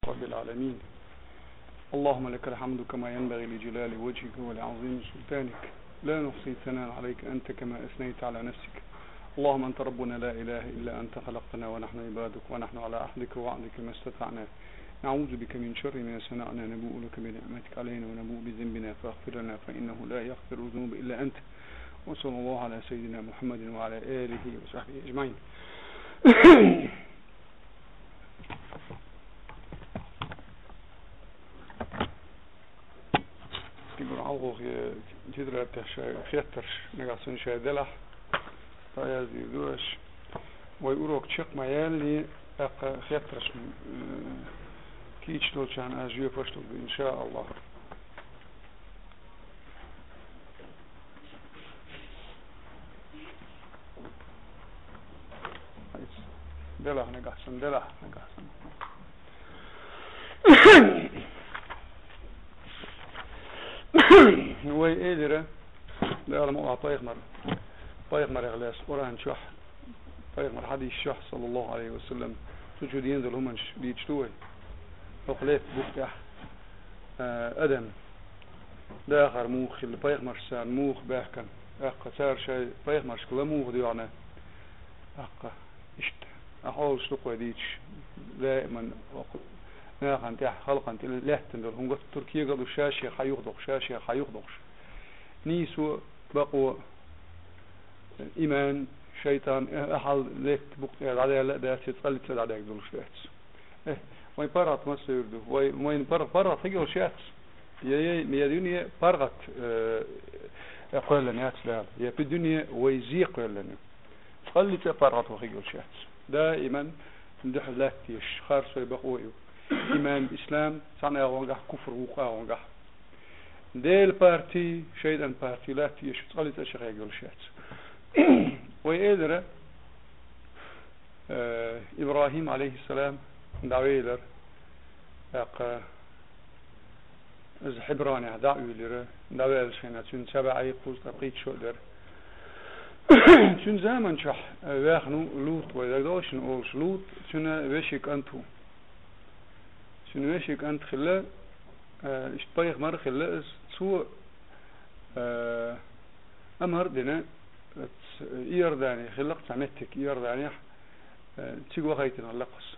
رب العالمين. اللهم لك الحمد كما ينبغي لجلال وجهك ولعظيم سلطانك، لا نحصي ثناء عليك أنت كما أثنيت على نفسك. اللهم أنت ربنا لا إله إلا أنت، خلقتنا ونحن عبادك ونحن على عهدك ووعدك ما استطعنا. نعوذ بك من شر ما صنعنا، نبوء لك بنعمتك علينا ونبوء بذنبنا فاغفر لنا فإنه لا يغفر الذنوب إلا أنت. وصلى الله على سيدنا محمد وعلى آله وصحبه أجمعين. تقول عوض تدرى خيترش نقصن شادلح فيازي دوش ويقولوك تشق ميالي خيترش كيش دولشان أجيو فشتو إن شاء الله. دلح نقصن دلح نقصن وي إيدرة لا ما طيق مر إغلاس قرآن شح طيق مر حديث شح صلى الله عليه وسلم سجود ينزل هم بيجتوه وقلت بفتح أدم ده آخر موخ اللي طيق مر سان موخ باحكم أقا سار شيء طيق مر شكله موخ ديانا أقا إشت أحاول شلقوا ديش دائما ناقن تاع خلقن لهتن دول هم قلت تركيا قالوا شاشة حيخضخ نيسو بقوا إيمان شيطان أحل ليت بقى على لا ده تتصلي تسد عليك دول شات وين برات ما سيردو وين برات تيجي شات يا دنيا برات قال لنا لا يا في الدنيا ويزيق لنا خلي تبرات وخيجو شات دائما ندح لا تيش خارس بقوا إيمان الإسلام صنع وانجح كفر وقع وانجح ديل بارتي شيطان بارتي لا تيش تصلي تشغل يقول شات ويقدر إبراهيم عليه السلام دعويلر أق إذا حبراني دعويلر دعويل شينا تون سبع يقول تقيت شو در تون زمن شح واخنو لوط ويدوش نقولش لوط تون وشك أنتو شنوشيك أنت خلا اشتبايخ مر خلا سوء أمر دنا يرداني خلق سمتك يرداني تيجوا خيتنا اللقص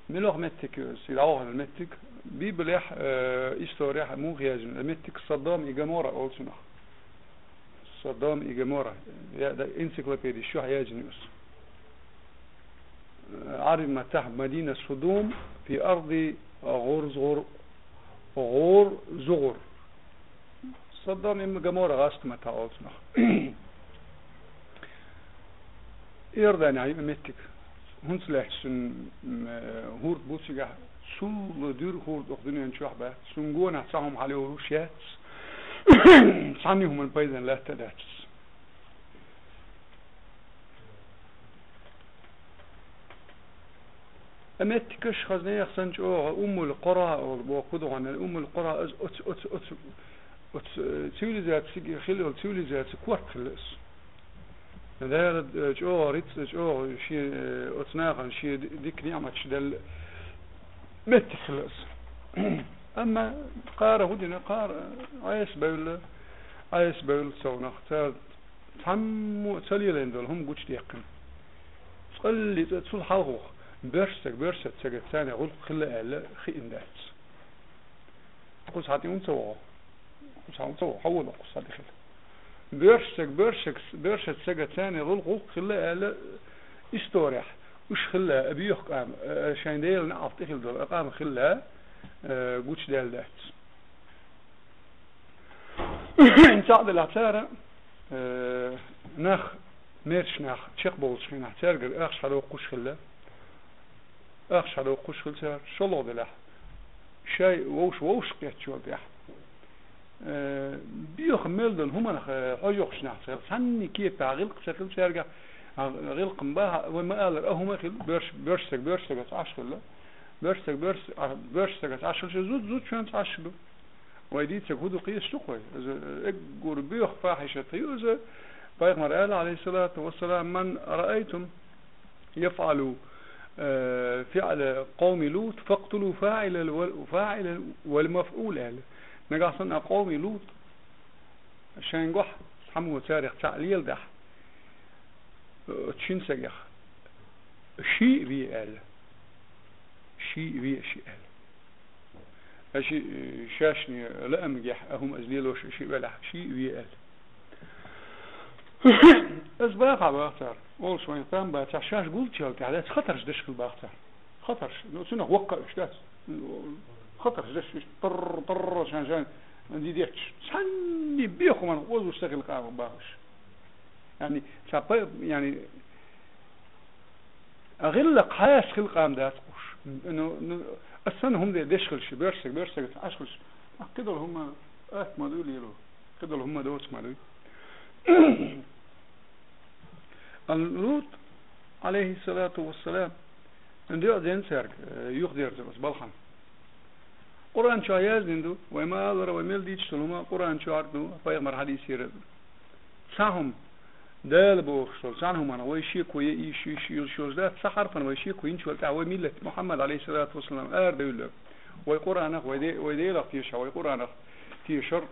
ملوخ متك سيدعوه المتك بيبلح إستوريح مو غيازن المتك صدام إجمورة أول سنة صدام إجمورة ده إنسيكلوبيدي شو حياجنيوس عرب متاح مدينة صدوم في أرض غور زغر صدام إما جمورة غاست متاع أولسنا إيردان يعني متك هون سلاح سن هورد بوسيجا سول دير هورد أخذني نشوح به سنجونا سهم عليه وروشيات صانيهم البيضن لا تداتس أمتكش خزني يخسنج القرى وقدوا عن القرى توليزات سيجي خلوا توليزات كوارت خلص ده ريت شيء أتناقن شيء ديك نعمة شدل مت خلص أما قارة هدينا قارة عايس بيل سونا اختار تحمو تسليلين دول هم قوش ديقن تقلي تسول حلقوخ برشت سجت ثانية غلق خلا لا خي إندات قص هاتي ونسواه حول قص هاتي خلا برشت سجت ثانية غلق خلا لا استوريح وش خلا أبيخ قام شين ديل نعرف تخل دول قام خلا قوش ديل دات نساعد العتارة ناخ ميرش ناخ تشق بولش ناخ ترجع أخش على قوش خلا أخش على قوش خلصار شلو ده له شيء ووش قيت شو ده بيخ ملدن هم أنا حيوخش نحصل سني كيف تعغلق شكل شرجع غلق مباح وما قال هم خل برشتك عشر لا برشتك عشر زود شو أنت عشر ويدي تقول قيس شقوي أجور بيخ فاحشة يوزة بيغمر قال عليه الصلاة والسلام من رأيتم يفعل فعل قوم لوط فاقتلوا فاعل والمفعول هذا نجا صنع قوم لوط عشان جح حمو تاريخ تعليل ده تشين سجح شيء بيقال شيء قال أشي شاشني لا أمجح أهم أزليلوش شيء بلح شيء بيقال أسباق على باختار أول شوي فهم بتعشاش قلت يا تعالى خطرش دش في الباختار خطرش سنة وقع إشتاس خطرش دش طر عشان ديتش سني بيخو من وزو اشتغل قام باخش يعني يعني أغلق حياة خلق قام ده تقوش إنه السنة هم ديشخل شي بيرسك عشخلش كده هم ما دول يلو كده هم دوت ما دول اللوط عليه الصلاة والسلام عنده أذن سرق يخدر بس بالخم قرآن شايز عنده وما أدرى وميل ديش سلوما قرآن شاردو فاي مرحلة يصير سهم دال بوخشل سانهم أنا ويشي كوي يشي شوز ده سحر فن ويشي كوين شو التعوي ملة محمد عليه الصلاة والسلام دولة ويقرآن ويدي لا فيش ويقرآن فيشر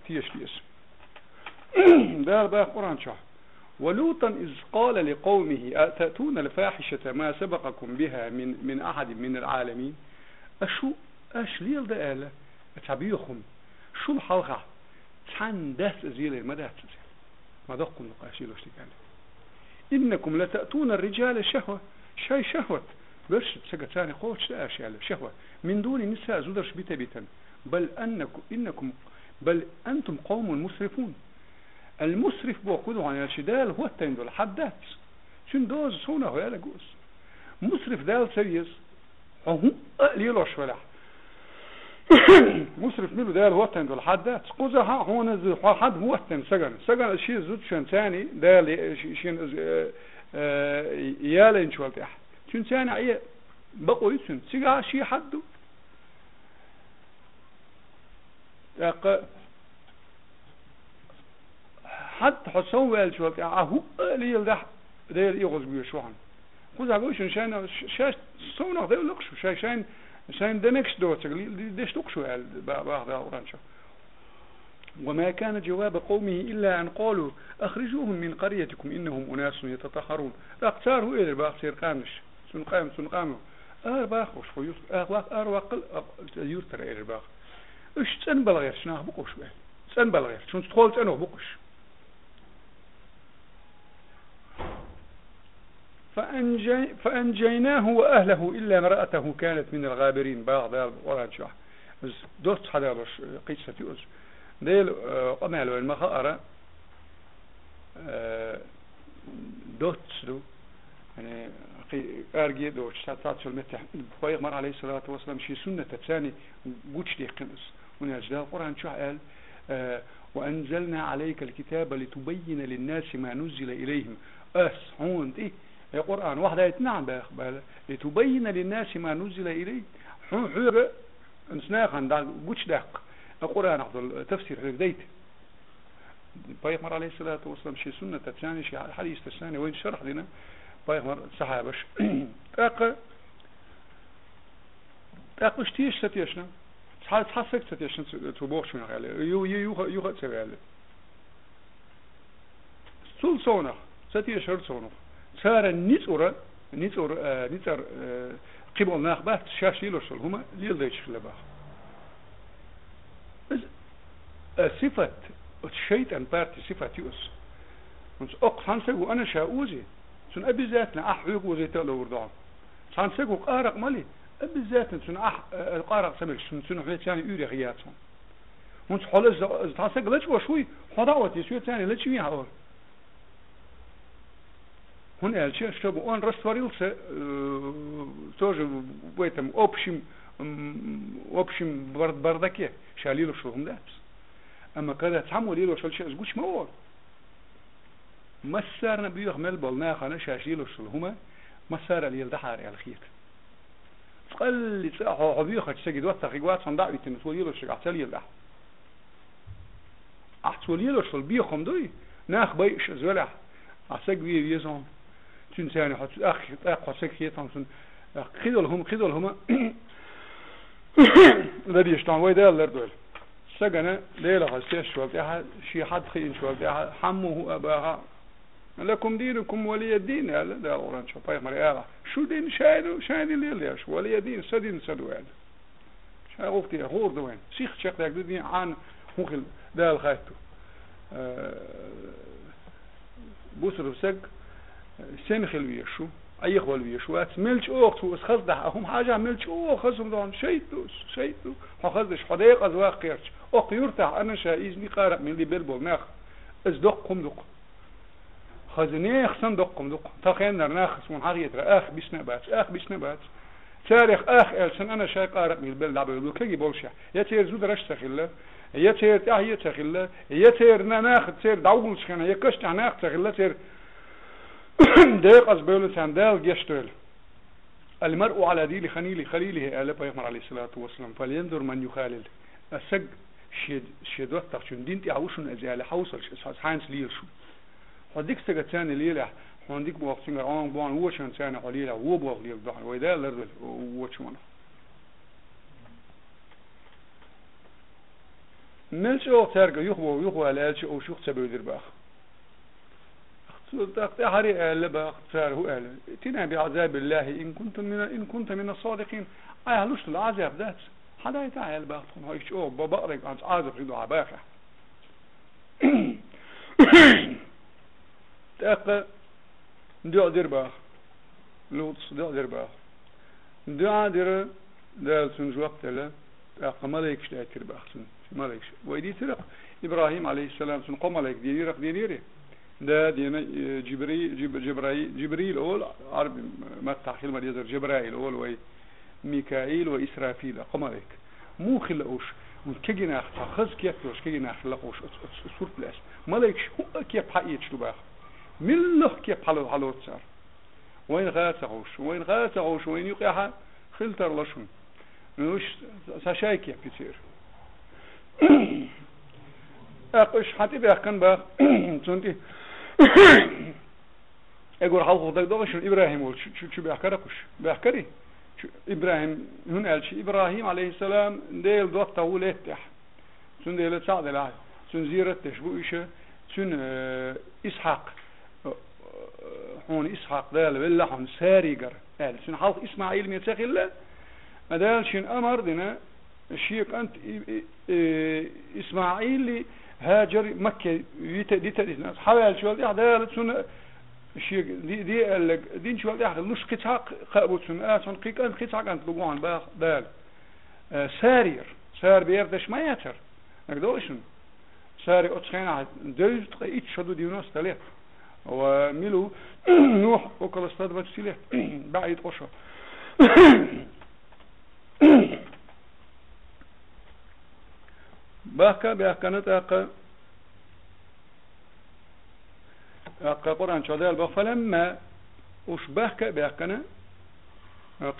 فيش دال بقى قرآن شاه ولوطا إذ قال لقومه أتأتون الفاحشة ما سبقكم بها من أحد من العالمين أشليل ده آلة أتعبيكم شو الحلقة تحن داس أزيل المدات ما دقوا نقاشي لوش تقال إنكم لتأتون الرجال شهوة شهوة برش تسقى ثاني قوتش أشياء شهوة من دون النساء زودرش بيتا بل أنتم قوم مسرفون المسرف بوقوده عن الشدال هو التندل حدات شن دوز سونا هو يالا جوز مسرف دال سيس هو ليلوش ولا مسرف ميلو دال هو التندل حدات قوزها هون زي حد هو التن سجن الشيء زود شن ثاني دال شين يالا إن شاء الله شن ثاني عيه بقوا يسن سجع شيء حده حتى حسون ويل شو هو اللي ده يغز بيه شو عن خذ عقوش شان شاش صونة ده لقش شان دنكش دوت ديش لقشوا بعض أورانشة وما كان جواب قومه إلا أن قالوا أخرجوهم من قريتكم إنهم أناس يتطهرون اختاروا إيه باخسير قامش سنقاموا باخوش خيوط واقل يورتر إيه باخ إيش تنبل غير شناه بقوش به تنبل غير شون تقول أنا بقوش فأنجيناه وأهله إلا امرأته كانت من الغابرين بعض القرآن شاه دوت حدا بش قصة يوز ديل قمالو المخاطرة دوت دو يعني أرجع دوت شتات المتح بيغمر عليه الصلاة والسلام شيء سنة الثاني قوتش دي قنص ونجد القرآن شاه قال وأنزلنا عليك الكتاب لتبين للناس ما نزل إليهم هون إيه القرآن واحدة يتنعم بأخبار لتبين للناس ما نزل إليه حوغ انسناق عند قوتش داق القرآن أفضل تفسير رديت بيغمر عليه الصلاة والسلام شيء سنة الثاني شيء حديث الثاني وين شرح لنا بيغمر صحابش تاقش تيش ستيشنا تحسك ستيشنا تبوخش من غالي يوخ تسغالي سول صونخ ستيش هرد صونخ صار نيتور قبل ناخبه شاشي لوشل هما ليلديش لباخ صفة الشيطان بارتي صفة يوس ونس أقصانسك وأنا شاوزي سن أبي ذاتنا أحويق وزي تقلو وردعم صانسك وقارق مالي أبي ذاتنا سن القارق سمك سن حوية ثاني يوري غياتهم ونس حول صانسك ليش وشوي حضاوتي شوية ثاني ليش ميها أول هون الشيء شبه أن رستوريلس توجه بيتم أوبشم بردكيه شاليلو شو هم دابس أما كذا تعمل ليلو شو الشيء زوج موال مسارنا بيوخ ملبل ناخنا شاشيلو شو هما مسار اللي يلدحار على الخيط قال لي صاحو حبيخ تسجد وتخيقات صندع بيتنسوليلو شو قعتل يلدح أحتوليلو شو البيخم دوي ناخ بيش زولع أسجد بيزون تنساني حط أخ حسكية تنسون خذولهم الذي يشتغل ويدا الأردول سجنا ليلة خسيش شوالتها شي حد خين شوالتها حموه أباها لكم دينكم ولي الدين هذا ده القرآن شو طيب مريالة شو دين شاهدين ليش ولي الدين سدين سدوان شاغوفتي غور دوين شيخ شيخ ذاك دين عن مخل ده الخاتو بوسر سج سنخل ويشو أي خول ويشو ملش أوقت وسخزده هم حاجة ملش أوقت خزم دون شيتو خزدش حديقة زواق قيرش أوق يرتاح أنا شايزني قارئ من اللي بلبل ناخ إز دقهم دق خزني خسن دقهم تخين ناخس من حاجة أخ بيسنا بات تاريخ أخ إلسن أنا شاي قارئ من البلد عبد كي بولشة يتير زود رش تخيله يتير تاهية تخيله يتير ناخد تير دعوة سخنة يكشت ناخد تخيله تير ديق أزبيل سندال جشتول المرء على دين خليله آل بيغمر عليه الصلاة والسلام فلينظر من يخالل السج شدوت تخشون دين تعوشون أزيال حوصل حانس ليل شو حديك سجت ثاني ليلة حديك بوقتين عام بوان وشان ثاني قليلة هو بوق ليل ضحى وإذا لرد وشونه ملش أو ترجع يخبو على شيء أو شو تسبب درباخ تحري أهل بقى هو أهل تنا بعذاب الله إن كنت من الصادقين أهلوش العذاب ذات حدا يتعال بقى هاي شو بقرق عن عذاب في دعاباخه تأقى دع درباخ لوطس دع درباخ دع در دال سنجوق تلا تأقى ملايكش دع درباخ ملايكش ويدي ترق إبراهيم عليه السلام سنقوم ملايك ديريرق ديريري ده دينا جبريل أول عربي ما تحيل ما يقدر جبرائيل أول وي ميكائيل وإسرافيل قمرك مو خلقوش كجنا خز كيف توش كجنا خلقوش صورة بلاس ملاك شو كيف حقيقة شو بقى مله كيف حلو تصار وين غاتعوش وين يقعها خلتر لشون وش ساشاي كيف يصير أقش حتى بيحكن بقى سنتي أقول حلقة دقدقش إبراهيم قول شو بيحكري إبراهيم هنا قال شيء إبراهيم عليه السلام ديل دوت طولت تح سن ديل تصعد العالم سن زيرة تشبويشة سن إسحاق هون إسحاق دال بالله هون ساريجر قال سن حلق إسماعيل من يتساق الله دال شن أمر دنا الشيخ أنت إسماعيل هاجر مكة دي تدينا حوالي شو ده دال سن الشيء دي شو ده نص كتاق قابوت سن سن قيقان كتاق أنت بقوان باه دال سار بيردش ما يتر نقدرشون ساري أتخينا دوز تقيت شدو ديوناس تليه وميلو نوح وكل استاد بتسيله بعيد قشة بحكا نتاقى قرآن شادال بفلما وش بحكا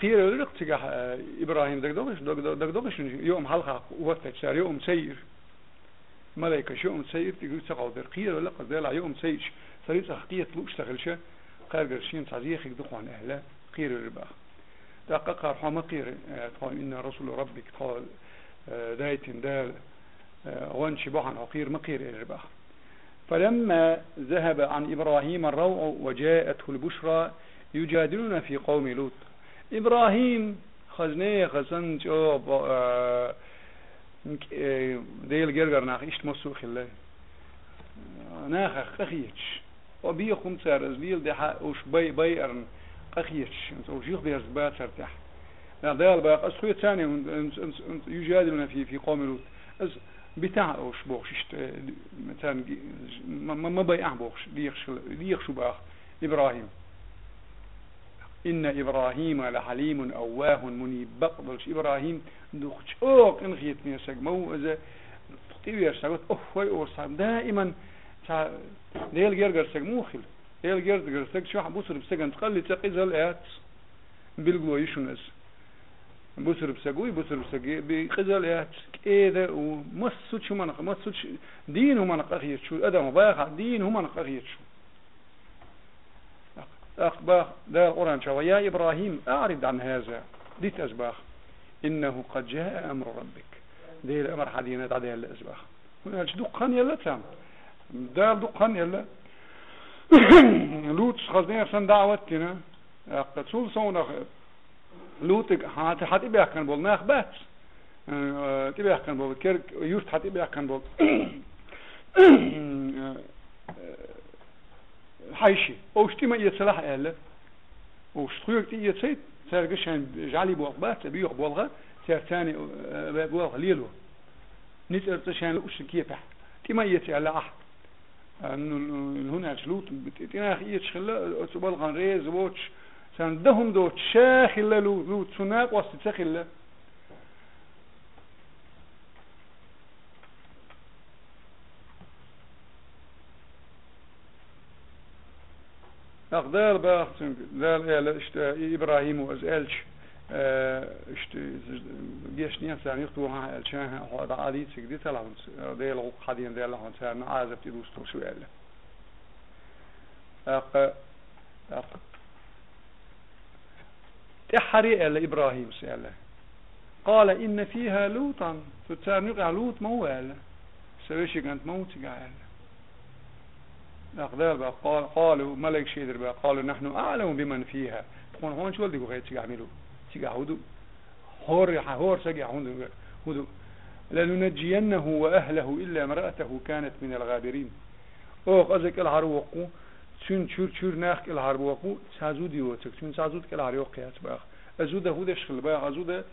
قيل لك تجاه إبراهيم دقدقش يوم حلقة وقت شهر يوم سير ملاك يوم سير تقول تقعد قيل لك قدال يوم سير صريت أخطية لو اشتغل شيء قال قرشين تعزيخ يدقوا عن أهله قيل الرباخ دقق رحمة قيل قال إن رسول ربك قال دايت دال وانش بحن عقير مقير الرباخ فلما ذهب عن إبراهيم الروع وجاءته البشرى يجادلون في قوم لوط إبراهيم خزنية خزن ديل جرجر ناخ إيش مسوخ الله ناخ خخيتش وبيخم سار أزليل ده وش بيرن خخيتش وشيخ بيرز باتر تحت ديل بقى أسخية ثانية يجادلون في قوم لوط بتاع أوش بوخش مثلا ما بيع بوخش ليخش بأخ إبراهيم إن إبراهيم لحليم أواه منيب بقبلش إبراهيم دوخش أوك إنخيت من السج مو إذا تطير سجوت وي أورصام دائما ديل جرجر سج موخل ديل جرجر سج شو حبوسر بسجن تقلي تقيز الآت بالجويشونس بوسر بسجوي بوسر بسجي بقزلات كذا ومسود شو منق مسود دين هم منق أخير شو أدم باخ دين هم منق أخير شو أخباخ دار القرآن شو يا إبراهيم أعرض عن هذا ديت أسباخ إنه قد جاء أمر ربك دي الأمر حدينة عدها الأسباخ هنا دقان يلا تام دار دقان يلا لوط خزني سن دعوتنا قصول صونا لوط حتى بيحكن بول ناخ بات تبي كان بول كيرك يورت حتى بيحكن كان بول حيشي اوشتي ما يتصلح اله وشتويك تي يتصيد سرقشان جعلي بول بات بيوخ بولغا سير ثاني بولغ ليلو نيت ارتشان وش كيفه تي ما يتصلح احد انه هنا شلوت بتينا خيش خلا تبلغ ريز ووتش سندهم دو تشاخل لو تسناق وستشاخل أقدار باختن ذال اشت إبراهيم وأزالش اشت جيش نيان سان يخطوها الشاه هذا عادي سجدي تلعون ذيل قديم ذيل لهون سان عازب تدوستو سؤال تحري إلى إبراهيم سأله قال إن فيها لوطا فتسامع لوط موال سويش كانت موت قال أقدار قالوا ملك شيدر بقى قالوا نحن أعلم بمن فيها هون شو اللي يقول تجعملوا تجعودوا هور سجع هودو لننجينه وأهله إلا امرأته كانت من الغابرين أو قزك العروق شون شور ناخ العروق سازود يوتك شون سازود العروق يا تباخ أزود هود شخل بقى أزود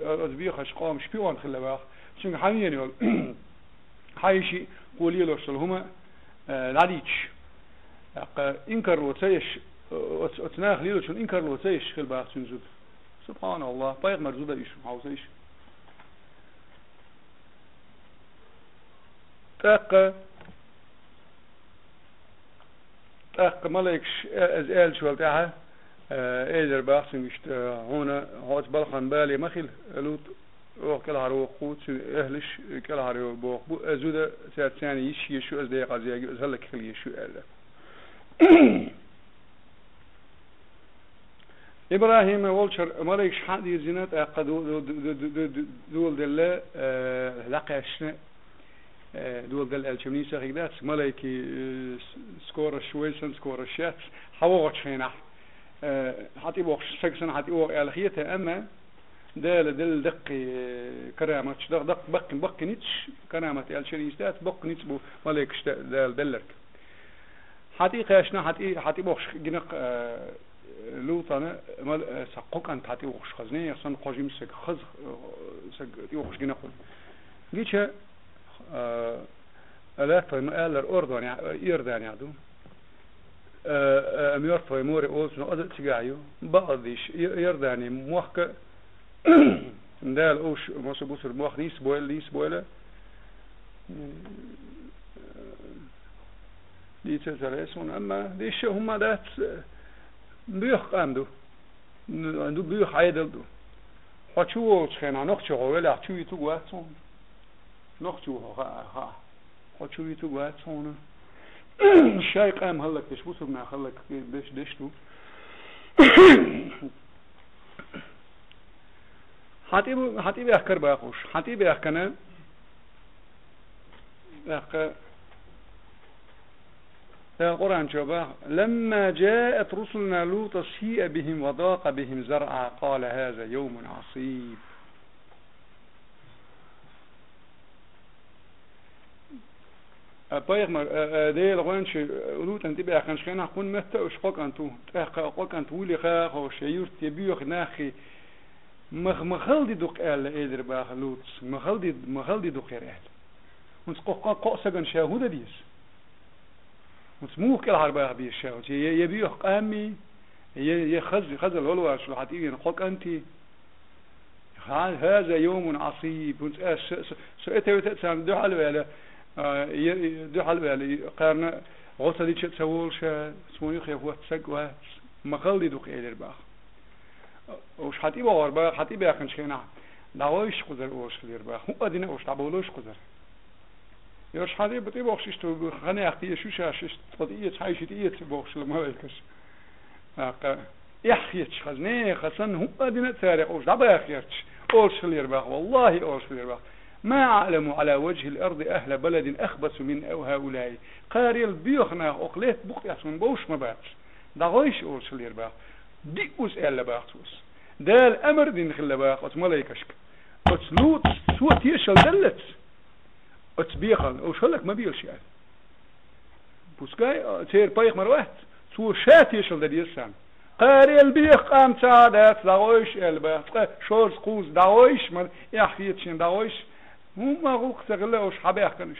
أزبيخ أشقام شبيوان خل بقى شون حامين يقول حايشي قولي له شلهما العديش إنكر وتيش أتناخ ليلو شون إنكر وتيش خل بقى شون زود سبحان الله بايق مرزودة إيش عاوزيش تاق ملكش أزال شو بتاعها إيدر باحسن يشت هنا هات بالخن بالي مخيل لوط وكل عروق قوت أهلش كل عروق بوق أزودة ساعة ثانية يشو أزدي قضية أزهلك خلي يشو ألا إبراهيم والشر ملكش حد يزينات أقد دول دلة لقاش دول دل الشمنيسة هيدات ملاكي سكور الشويسن سكور الشات حوغش هنا حتى بوخش سكسن حتى بوخ الخيته أما دل دق كرامة دق بق نيتش كرامة الشمنيسات بق نيتش بو ملاكش دل دلك حتى قاشنا حتى بوخش جنق لوطنا مال سقوك أنت حتى بوخش خزنية صن قاجم سك خز سك بوخش جنقون جيتش ألاف ما قال الأردن يردان يعدو أمير فيموري أولسن أدل تجايو بعضيش يرداني موحك دال أوش مصبوس الموح ليس بويلة دي تزالسون أما ديش هم دات بيخ عنده بيخ عيدل دو حشو تخينا نخشو ولا حشو يتوقعون نختو ها خشوا يتوقعت هنا الشاي قام هلك تشبوس بنا خلك دشتو حتي بيحكر باقوش حتي بيحكنا القرآن شبه لما جاءت رسلنا لوط سيء بهم وضاق بهم زرعا قال هذا يوم عصيب بايغمر ديل غنش لوط انت بقى كانش كان اكون متى اشقق انتو تحقق انتو ولي خاخ وشيور تبيوخ ناخي مخلدي دوق ال ايدر باخ لوط مخلدي دوق يرات ونسقق قوسغن شاهوده ديس وسموك العربه بيش شاهود يبيوخ قامي يخز الولوى شو حتيجي نقق انت هذا يوم عصيب سئته وتسام دحل ولا دحل ولا قارنا غوصة دي تسوول شا سموني خيفوات سقوات مخلدي دوق ايدر باخ وش حتي باور باخ حتي باخنش خينا دعويش قدر اوش خلير باخ هو ادينا اوش تعبولوش قدر يوش حتي بطي بوخشش تو خاني اختي شو شاشش تقضية حيشتية بوخش لما يكش يحيتش خزني خسن هم أدنى تاريخ أوش دابا يحيتش أولش خلي يرباخ والله أولش خلي يرباخ ما أعلم على وجه الأرض أهل بلد أخبث من هؤلاء قاري البيوخنا أقليت بقيا من بوش ما باتش دغويش أولش خلي يرباخ دي أوس ألا باختوس ده الأمر دين خلي باخ أتملايكشك أتلوت سوت يشل دلت أتبيخل أوش هلك ما بيل شيء بوسكاي تير بايخ مروات سو شات يشل دليسان قاري البيخ قام تعادات دغويش ألبا شورس قوز دغويش من يحيتشين دغويش هم غوق تغلوش حبيخ كنش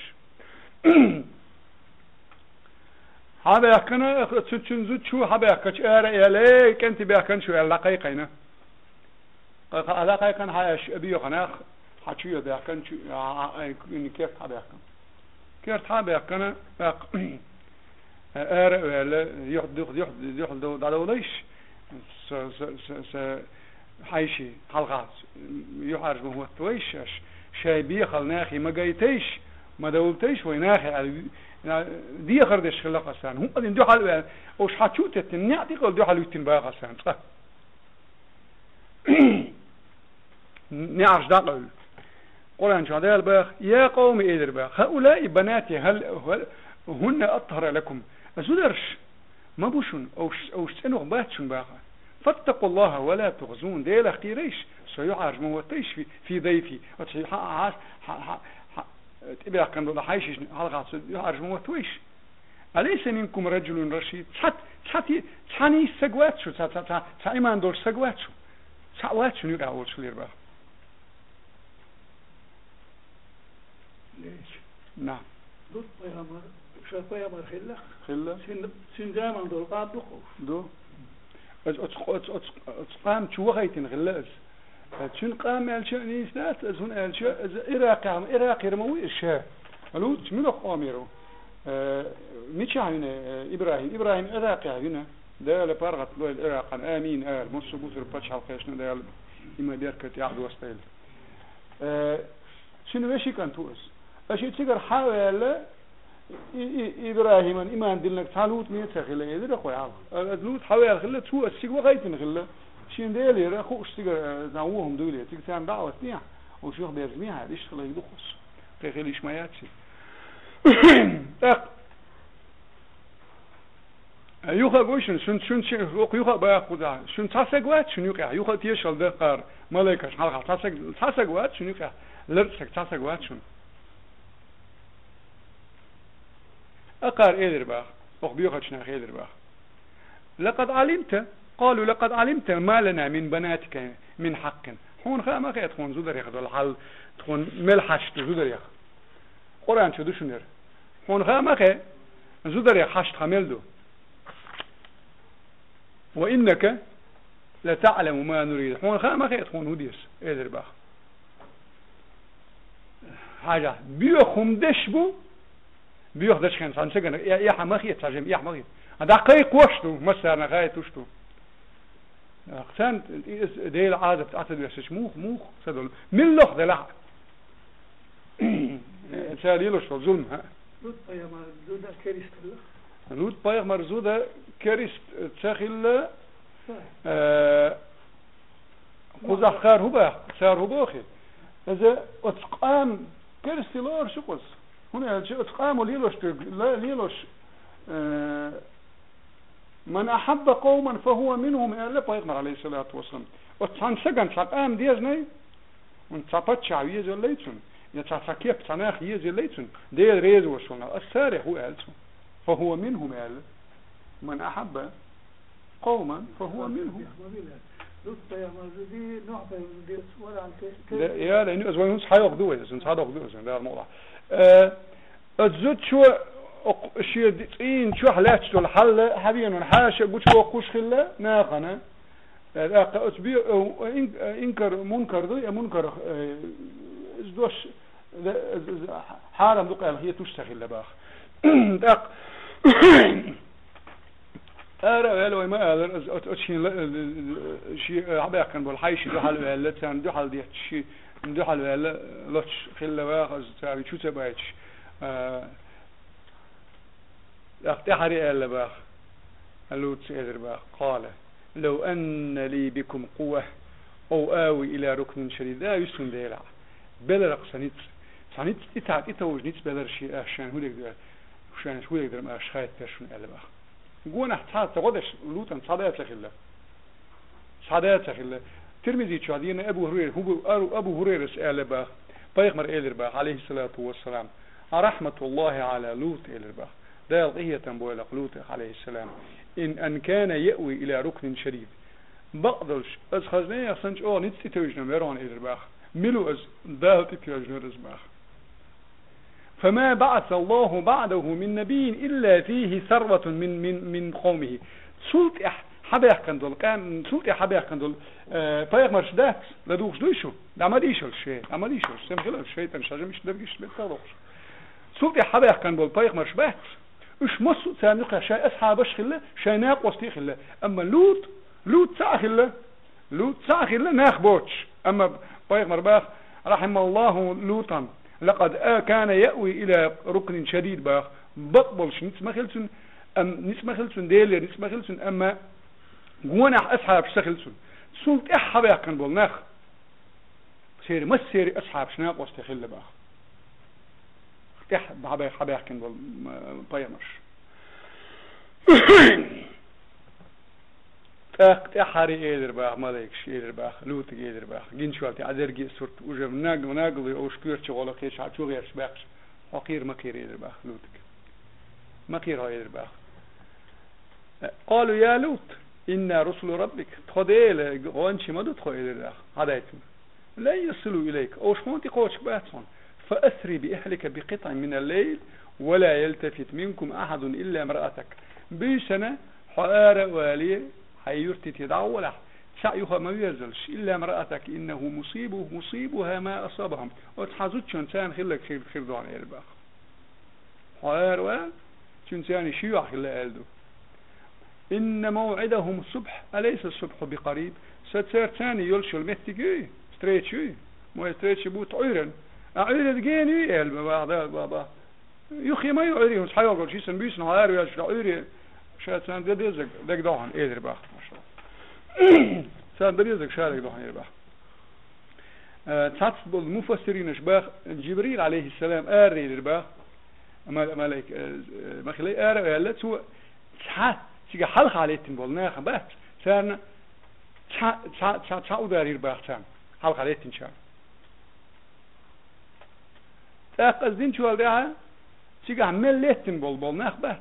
حبيخ كنا تشنزوت شو حبيخ كش أرى يلي كنت بيخ كنشو يلاقيقينا علاقة كان هاش أبيه خناخ حشية بيخ كنشو إن كيف حبيخ كن كيف حبيخ كنا أرى يحد دوليش س حيشي حلقات يحرج هو تويش شاي بيخل ناخي ما جايتيش ما دولتيش ويناخي دي خردش خلق أسان هم قدين دو حلو وش حتشوت النعتي قل دو حلو يتنباغ أسان صح نعرج دقل قرآن شهداء الباخ يا قوم إيدر باخ هؤلاء بناتي هل هن أطهر لكم أزودرش ما بوشن أو سنو باتشن باخا فاتقوا الله ولا تغزون ديلا خيريش سيعرج موتيش في ضيفي تبقى كان ضد حيش حلقات يعرج موتويش أليس منكم رجل رشيد تحني سجوات شو تايمان دول سجوات شو سجوات شو نيجا أول شو ليربا ليش نعم ضد بيامر شو بيامر خلا سن دائما دول قابلوا دو أتقام شو غايتين غلاز شن قام الشأن ناس أزون الشأ إراقي رموي الشاء قالوا منو قاميرو مش هنا إبراهيم إراقي هنا ده لبارغت له العراق آمين مصر باتش حلقيشنا ده إما ديركت يعد وستيل شنو إيش كان توس أشي تقدر حاول إبراهيم إيمان دلنا تعلوت ميت خلا يدري أخوي عال أدلوت حاول خلا تو السجوا غايتين خلا شين ديالي راخو اشتغل نعوهم دولي تيجي دعوة نيح وشيخ بيرزميها ليش خلا يدخس خليش ما ياتشي يوخا قويشن شن يوخا باخذها شن تاسقوات شن يوقع يوخا تيشل ده قار ملاكش حلقة تاسقوات شن يوقع لرسك تاسقوات شن أقار إيدر باخ أخبيوخا شنا خيدر باخ لقد علمت قالوا لقد علمت ما لنا من بناتك من حق حون خا خي تكون زودر ياخذ الحل تكون ملحش زودر ياخذ قرآن شو دشنر حون خا خي زودر ياخذ خملدو وإنك لتعلم ما نريد حون خا خي تكون هديس إيدر باخ حاجة بيوخم دشبو بيوخ دش كان سانسجن يا حماخي ترجم يا حماخي دقيق وشتو مثلا غاية وشتو أقسام دي العادة بتاعتها بس موخ سدول من لخ ده لا ساليلو شو ظلم ها لوت بايا مرزودة كريست لوت بايا مرزودة كريست تساخل خذ أخار هبا سار هباخي إذا أتقام كريست لار شو قص هنا أتقام ليلوش من أحب قوما فهو منهم ألا بيغمر عليه الصلاة والسلام وتحن سجن تقام ديزني ونتصابت شعبية زليتون يتصاكيب تناخ يزليتون دي ريز وصلنا السارح هو ألتون فهو منهم ألا من أحب قوما فهو منهم يا لأنه أزوانهم سحيقدوه ده الموضوع الزود شو شيء إن شو حلات شو الحل حبينا حاشة قلت شو قوش خلا ناقنا أتبي إنكر منكر ذي منكر إزدوش حرام دقة هي تشتغل باخ دق أرى لو ما أقدر شيء عباك كان بالحيش دو حل ولا تان دو حل دي شيء دو حل ولا لطش خلا باخ تابي شو تبعش اختحري ألا باخ لوط إذر باخ قال لو أن لي بكم قوة أو آوي إلى ركن شديد لا يسون ديلا بلرق سنيت إتعاد إتوج نيت بلر شيء عشان هو يقدر عشان هو يقدر ما أشخاص تشون ألباخ قونا حتى تقدش لوطا صدات خلا صدات خلا ترمذي شادين أبو هريرة هو أبو هريرة ألباخ بيغمر ألباخ عليه الصلاة والسلام رحمة الله على لوط ألباخ دال إيه تنبوي لوط عليه السلام إن كان يأوي إلى ركن شديد بقدرش از خزنه اصلا او نیت تیتوجنم وران إلباخ ملو از دال تیتوجنم رزباخ فما بعث الله بعده من نبي إلا فيه ثروة من قومه سلط حبيح كندول كان سلط حبيح كندول فيغمر شدات لدوخش دويشو عمليش الشيء سمجل الشيء تنشاجم مش دبقش بالتضوخش سلط حبيح كندول فيغمر شبات وش مصو سامقه شيء أصحابش خله شيء ناقوستي خله أما لوط ساخله ناخبوتش أما بيغمر باخ رحم الله لوطا لقد كان يأوي إلى ركن شديد باخ بقبلش نسمع خلسون ديلر نسمع خلسون أما جوانح أصحاب شخلسون سلط حبيح كان بول سيري مس سيري أصحاب شناق واستخل باخ حبيح كان بول بيغمرش تحري إدر باخ مالكش إدر باخ لوت إدر باخ جنشوالتي عذرجي صرت وجب ناقل أو شكير شغلة كيش عشو غير شباخش حقير مكير إدر باخ لوتك مكير هاي إدر باخ قالوا يا لوط إن رسل ربك تخديل غانشي ما تدخل إدر باخ هدايتم لا يصلوا إليك أو شمونتي قوش باتون فأسري بأهلك بقطع من الليل ولا يلتفت منكم أحد إلا امرأتك بيشنا حوار والي حيرتي تدعوله سعيها ما يزلش إلا امرأتك إنه مصيبها ما أصابهم وتحازوتش إنسان خلك خير دعان إرباخ حوار وال إنسان شيوع خلا ألدو إن موعدهم الصبح أليس الصبح بقريب ستسير ثاني يلشو المتقي ستريتشي مو ستريتشي بوت عيرن عيرن جيني بابا يخي ما يعيرهم حيوقع شي سنبيس نهار ويش عيري شاتان ديزك دك دوحن إيدر باخ ما شاء الله سان ديزك شارك دوحن إيدر باخ تحسب المفسرين شباخ جبريل عليه السلام إيدر باخ ملك مخلي لا تو تح تيجي حلقة عليه تنبول ناخ بس سان تح ودارير باخ تام حلقة عليه تنشان قصدين شو هذا تيجي عمل ليه تنبول ناخ بس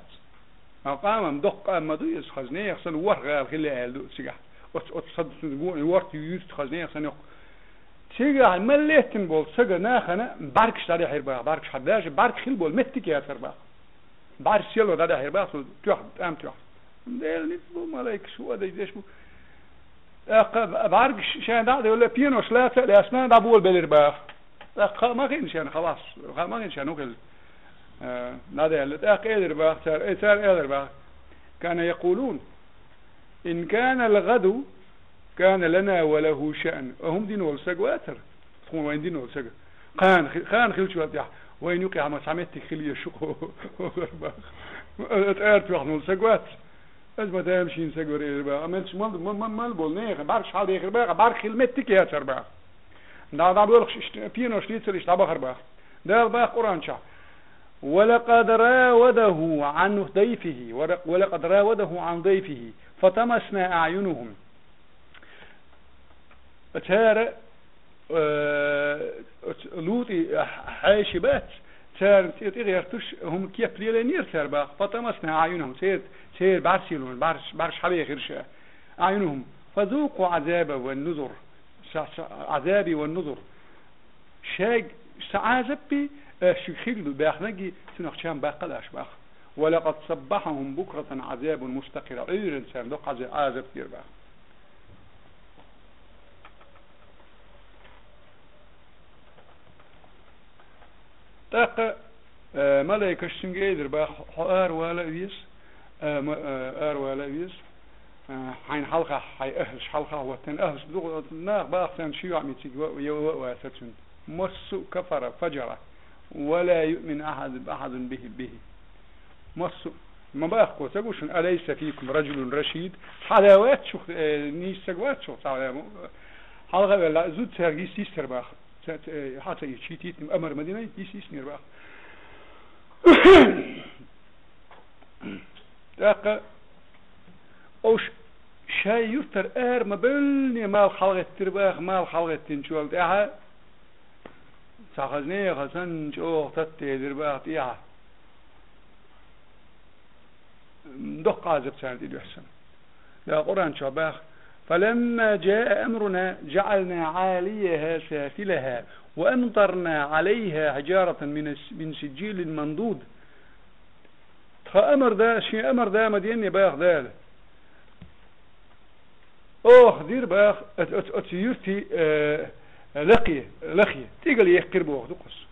قام مدق ما دو يس خزنه يخسن ورغ خلي أهل سجح وتصدق تقول ورت يوست خزنه يخسن يق سجح مليتن بول سجى ناخنا باركش تاريخ هربا باركش حداش بارك خل بول متك يا تربا بارك سيلو تاريخ هربا تروح أم تروح ده نتبو ملاك شو هذا يدش بو باركش شان ده ولا بيانو ثلاثة لأسنان ده بول بالربا ما كان شان خلاص ما كان شان وكل هذا اللي تأكيد باخ صار باخ كان يقولون إن كان الغد كان لنا وله شأن وهم دين والسجواتر تقول وين دين والسج خان خل شو أتيح وين يقع ما سمعت خليه شو باخ أتعرف واحد والسجوات أزمة تمشين سجوري باخ أمنش مال بولنيخ بارش حال يخرب باخ بارك خلمتك يا تر باخ ده بقول بينو شليتر إيش تبغى باخ ده باخ قرآن شا ولقد راوده عن ضيفه فتمسنا أعينهم تار لوطي حاشبات تار تغيرتش هم كيف ليلنير تار باخ فتمسنا أعينهم سير بارسيلون بارش حبي غيرش أعينهم فذوقوا عذابي والنذر شاق سعازبي شخيل باخنجي سنخشان باقلاش باخ ولقد صبحهم بكرة عذاب مستقر غير إنسان دوق عذاب كثير باخ تاق ملاك الشنجيدر باخ حار ولا ويس حين حلقة حي أهلش حلقة وتن أهلش دوق ناق باخ سان شيوع ميتيج واساتون مسو كفر فجرة ولا يؤمن أحد به مص ما بأخذ تقولش أليس فيكم رجل رشيد حلاوات شو نيس سجوات شو تعالى حلقة لا زود سرقي سيستر باخ حتى يشيتيت أمر مدينة يسيسنير باخ دقة أوش شاي يرتر ما بلني مال حلقة ترباخ مال حلقة تنشول تاعها ساخذني خزن جو تتي درباخ تاعها دق عزب ساند إلي حسن لا قرآن شباخ فلما جاء أمرنا جعلنا عاليها سافلها وأمطرنا عليها حجارة من سجيل منضود أمر ده شيء أمر ده مديني باخ ده أوه دير باخ أتيرتي لقية تيجي لي يحكر بوخ دقص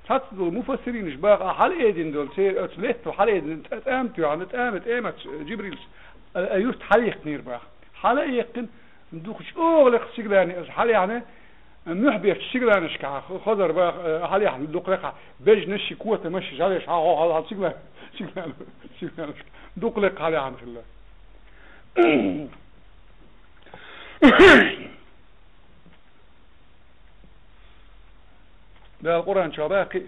حتى المفسرين شباغ حال ايدين دول سير اتلت وحال ايدين تامت يعني تامت جبريل ايوت حال يقنير باغ حال يقن ندوخش اوغلق سيغلاني حال يعني نحبي سيغلاني شكا خضر باغ حال يعني دوق لقع بيج نشي قوه مشي جالش ها سيغلان دوق لق حال يعني الله ده القرآن شباقي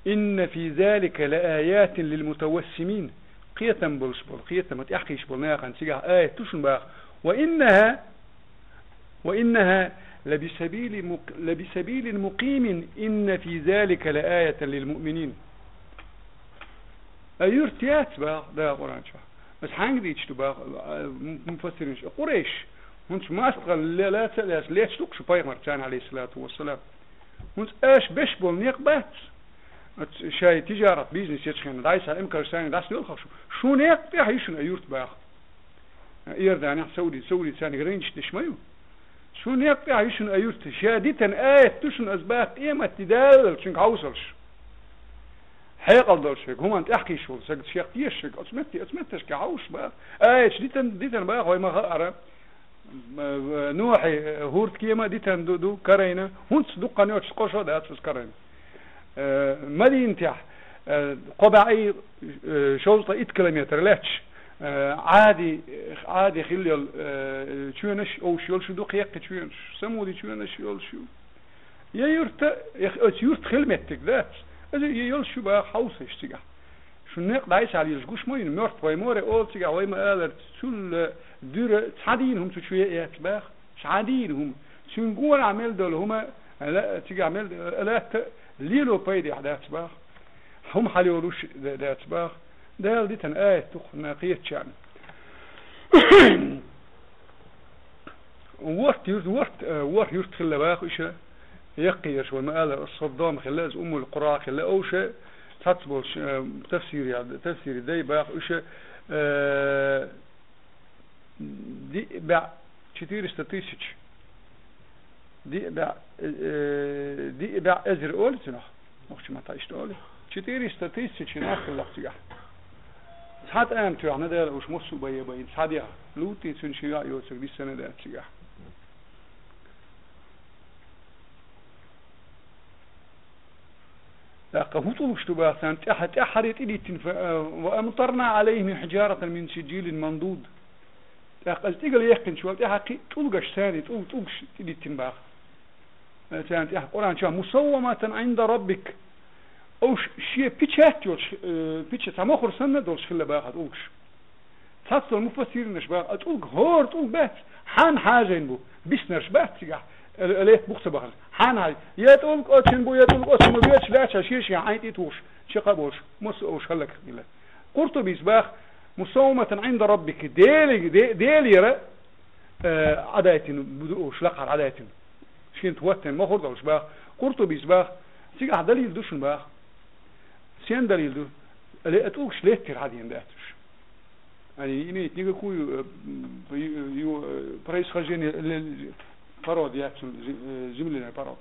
إن في ذلك لآيات للمتوسمين قية بلشبل قية متأحكيش بلناقا سيقع آية تشن باق وإنها لبسبيل مقيم إن في ذلك لآية للمؤمنين أيرتيات باق ده القرآن شباق بس حانق ديش باق مفسرين قريش هنش ما أستغل لا ليش تقش بايق مرتان عليه الصلاة والسلام هنش اش بشبول نيقبات شاي تجارة بيزنس يتشخين دايسها امكار ساني داس يلخش شو نيق بيح يشن ايورت باخ ايرداني سوري ساني غرينش تشميو شو نيق بيح يشن ايورت شاديتا ايت تشن ازباق ايما تدال شنك عوصلش حيقل دول شيك هما انت احكي شو ساقت شيخ تيشك اسمتش كعوش باخ ايش ديتن باخ ويما غارة نوحي هورت كيما ديتن دو كارينا هونس دو قانيوش قوشو دا اتفز كارينا مدينة قبعي شوطة 8 كيلومتر لاتش عادي خليل تشونش او شيول شو دو قيق تشونش سمودي تشونش يول شو يورت خلمتك ذات يول شو بقى حوصة اشتقع شو نق دايس على يلجوش موين مرت ويموري اول تقع ويما قادر شو دور تعدين هم شوية يتباخ شعادين هم شو نقول عمل دول هما لا تقع عمل لا ليلو بايدي حداث باخ هم حليولوش دات باخ دال ديتن آية تخنا قيت شان ورت يرت خلا باخ إيش يقيش والمقالة الصدام خلاز القراء خلا أوشة تطبل تفسير داي باخ إيش دي بع كتير استاتيسيش دي بع ازر اول تنخ مخش ما تعيش تقولي كتير استاتيسيش ناخذ اللحظة ساعات أيام تروح ندير وش مصو باين ساعات يا لوتي تنشيا يوسف دي السنة ده تيجي لا قهوتو مشتبه سنت أحريت إلي وأمطرنا عليهم حجارة من سجيل منضود قلتيقل يحكن شوال تحقي تلقش ثاني تلقش إلي تنباخ سنت قرآن شو مصومة عند ربك أو شيء بيتشات يوش بيتشات هم آخر سنة دولش خلا باخد أوش تصل المفسرين نشبه أتقول هور تقول بات حان حاجة إنبو بيسنرش بات تجاه ليه بخت بخل حان هاي يتقول قاتشن بو يتقول قاتشن بو بيتش لا تشيش عين تيتوش شقبوش مس أوش خلك إلا قرطبي سباخ مصومة عند ربك ديل يرى عدايتين بدوش لقى عدايتين شين توتن ما خرج أوش باخ قرطبي سباخ تيجي دليل دوشن باخ سين دليل دو اللي أتوقش ليه ترعدين ده أتوش يعني إني تيجي كوي يو بريس خجين فرود ياتون زملنا فرود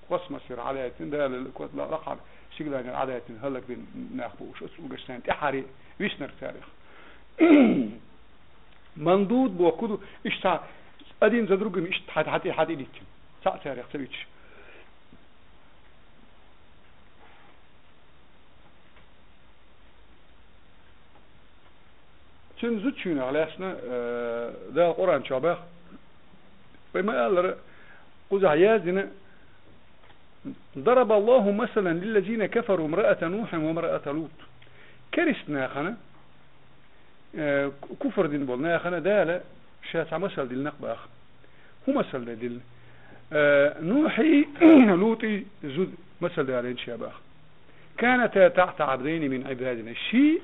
قسم سير عاداتين ده الكوت لا رقم شغلان عاداتين هلك بين ناخبوش أتوقش سنة تحري ويشنر تاريخ منضود بوكودو إيش تا أدين زدروجم إيش حد إليتين ساعة تاريخ سبيتش تشن زود شون علاسنا ده القرآن شابه فما قال قزع يازنا ضرب الله مثلا للذين كفروا امرأة نوح وامرأة لوط كرسنا خنا كفر دين بولنا خنا دالة شاتع مثل دي النقبة أخ هو مثل دي نوحي لوطي زود مثل دالين شابه كانتا تحت عبدين من عبادنا شي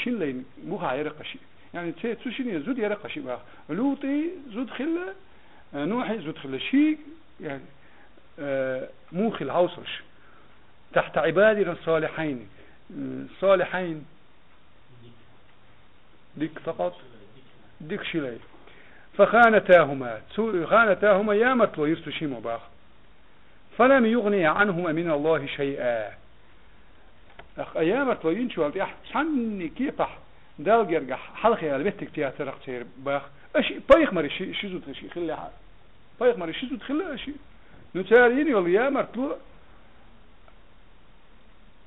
لي مخا يرق شي يعني تسوشيني زود يرق شي بقى لوطي زود خلة نوحي زود خلة شي يعني موخي العوصرش تحت عبادنا الصالحين صالحين ديك فقط ديك شلي فخانتاهما يا متلو يرتشيمو باخ فلم يغني عنهما من الله شيئا اخ ايامت وينشو قلت احسن كيفح دال جرجح حلقه البتك تياتر قصير باخ اش بايخ مري شي زوت شي خلي بايخ مري شي زوت خلي شي نتاريني والله يا مرتلو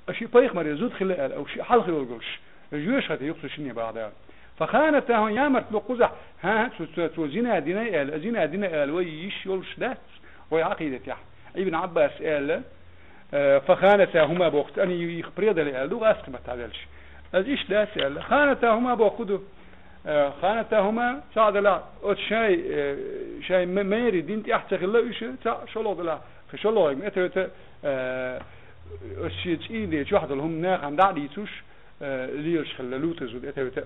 اشي بايخ مري زوت خلي او شي حلقه والقرش جوش هذا يقصد شني بعدها فخانته يا مرتلو قزح ها زينا دينا زينا دينا ويش يولش ده ويعقيده يا ابن عباس قال فخانتاهما بوقت أن يخبريد لي لغة أسكمت تعدلش إيش ده سأل خانتاهما بوقته خانتاهما سعد لا شيء ميري دينتي أحتاج الله إيش شلون لا خشلون متى الشيء إيدي شو واحد لهم ناق عم دعدي توش ليش خللوت زود أتى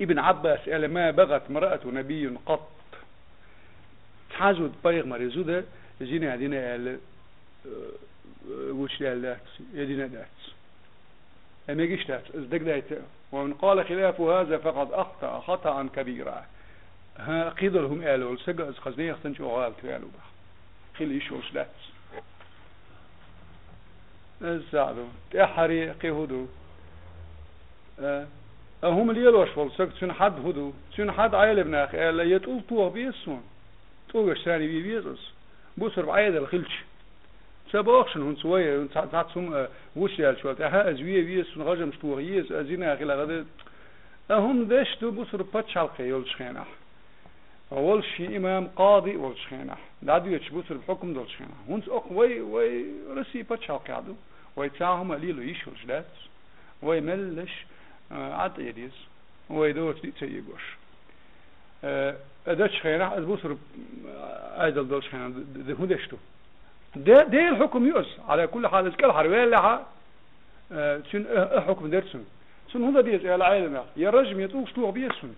ابن عباس قال ما بغت امرأة نبي قط تحازود بيغ مريزودة زينا دينا وش لا يدينا دات أما يجيش دات ازدق دايت ومن قال خلاف هذا فقد أخطأ خطأ كبيرا ها قيدلهم قالوا السجا قصدي يختنشوا غالت قالوا بقى خلي يشوش دات الزعلوا تحري قيهدو هم اللي يلوش فلسك تون حد هدو تون حد عيل ابن أخي لا يتقول طوه بيسون طوه اشتاني بيبيزس بوسر بعيد الخلش سباقشن هون سوية هون تعتصم وش يال شوات ها أزوية بيس نغجم شتوغيز أزينا أخي لغدا هم داشتو بوسر باتش حلقة يولش خينح أول شي إمام قاضي ولش خينح دعدو يتشبوسر بحكم دولش خينح هون سأق وي رسي باتش حلقة عدو ويتساهم قليلو يشولش دات ويملش عد يديز ويدوش دي تيجوش أداش خينح أزبوسر أيدل دولش خينح ده هو داشتو ده الحكم يؤس على كل حال إذا كان حربية لها شن حكم درسون شن هذا ديز على عالمه يا رجم يطوق شلوغ بيسون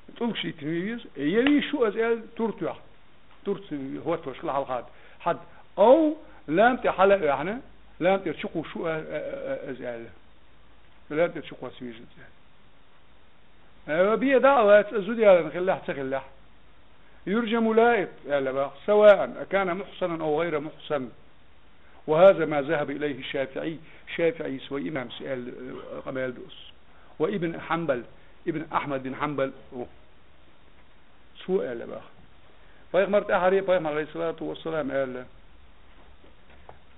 يطوق شيء تنويز يبي شو أزال تورتوا تورت هو توش كل حلقات حد أو لام تحلق إحنا لام ترشقوا شو أزال لام ترشقوا سويج أزال بيه دعوات أزودي على نخلاه تخلاه يرجم لائط سواء كان محسنا أو غير محسن وهذا ما ذهب إليه الشافعي شافعي سوى إمام سئال قبال دوس وابن حنبل ابن أحمد بن حنبل سوء قال فيغمرت أحري فيغمر عليه الصلاة والسلام قال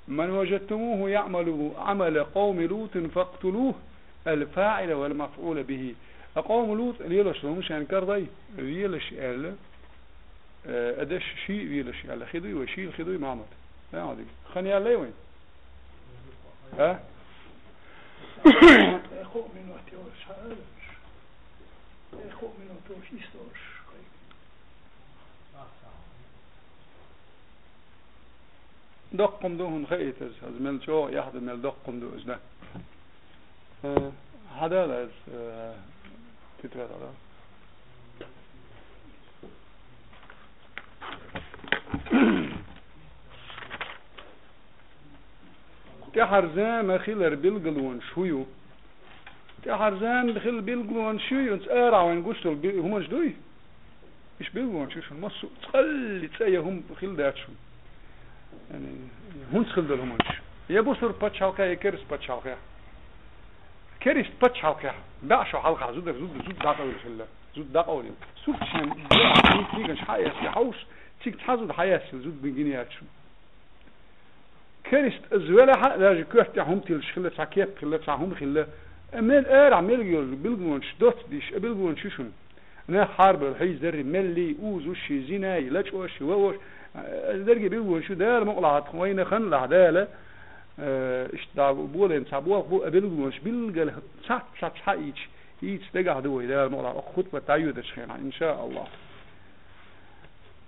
من وجدتموه يعمل عمل قوم لوط فاقتلوه الفاعل والمفعول به قوم لوط ليلش مش هنكر ضي ليلش قال أدش شيء ويلش على خدوي وشيء الخدوي معمد لا عادي خني على وين ها أخو من وقت يورش أخو من وقت يورش يستورش دقم دوهن خيط از مل شو يحد مل دقم دو ازنا هذا از تترى هذا تحرزان مخيلر بالقلون شويو تحرزان دخل بالقلون شويو نتقارع وين قشتل هم جدوي مش بالقلون شوش المصو تقلي تسايا بخيل دات شو يعني هون تخل دل همانش يا بوسر باتش حلقة يا كرس باتش حلقة كرس باتش حلقة بعشو حلقة زود داقة ولا خلا زود داقة ولا سوق شان تيجي حياس يحوش تيجي تحزود حياس زود بنجينيات شو كرست الزوالة لا جكوه تاعهم تلش خلة ساكيت خلة تاعهم خلة أمل عمل بيلجونش دوت ديش بيلجونش شون أنا حرب الحي ذري ملي أوزوش زيناي لا شوش ووش درجة بيلجونش ده مقلعة خوينا خن العدالة اشتاق بولين صابوه بو بيلجونش بيلجل صح حقيقي يتستجع دوي ده مقلعة خطبة تعيود شخينا إن شاء الله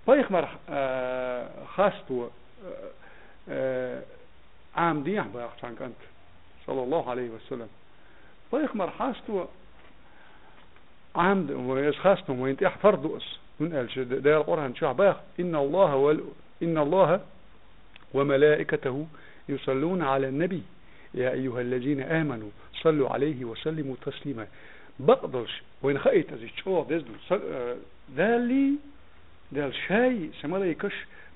بايخمر خاصتو عام ديح بايخشان كنت صلى الله عليه وسلم بايخمر خاصتو عام ويش خاصتو وين فرض أس من قالش ده القرآن شو بايخ إن الله وملائكته يصلون على النبي يا أيها الذين آمنوا صلوا عليه وسلموا تسليما بقدرش وين خايت أزي شو ده اللي ده الشاي سملايكش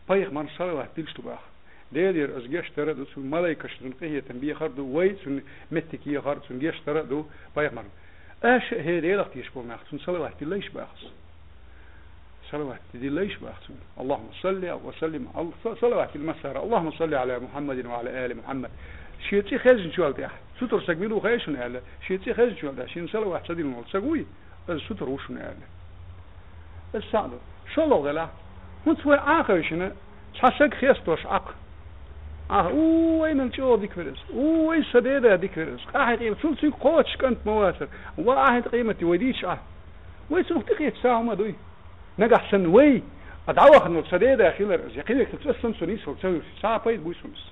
بايخ من صلوات تلشتو باخ دير أزجاش تردو سن ملايكش تنقيه تنبيه خردو وي سن متكيه خرد سن جاش تردو بايخ من اش هي ديلك يشبه معك سن صلوات تليش باخ صلوات تليش باخ اللهم صل وسلم صلوات المسار اللهم صل على محمد وعلى آل محمد شيتي خازن شو قلت ستر سجميلو خايشون قال شيتي خازن شو قلت شين صلوات صديق نقول سجوي ستر وشون قال السعد شو الله لا هو آخر شنو حسك خيستوش عق وين الجو ديك فرس وين سديدة ديك فرس أحد قيمة شو تسيق قوتش كنت مواسر وأحد قيمتي وديش وين سنوك تقيت ساعة ما دوي نجح سن وي أدعوه إنه سديدة خيلر يقينك تتسلم سنيس وتسوي ساعة بايد بوي سنيس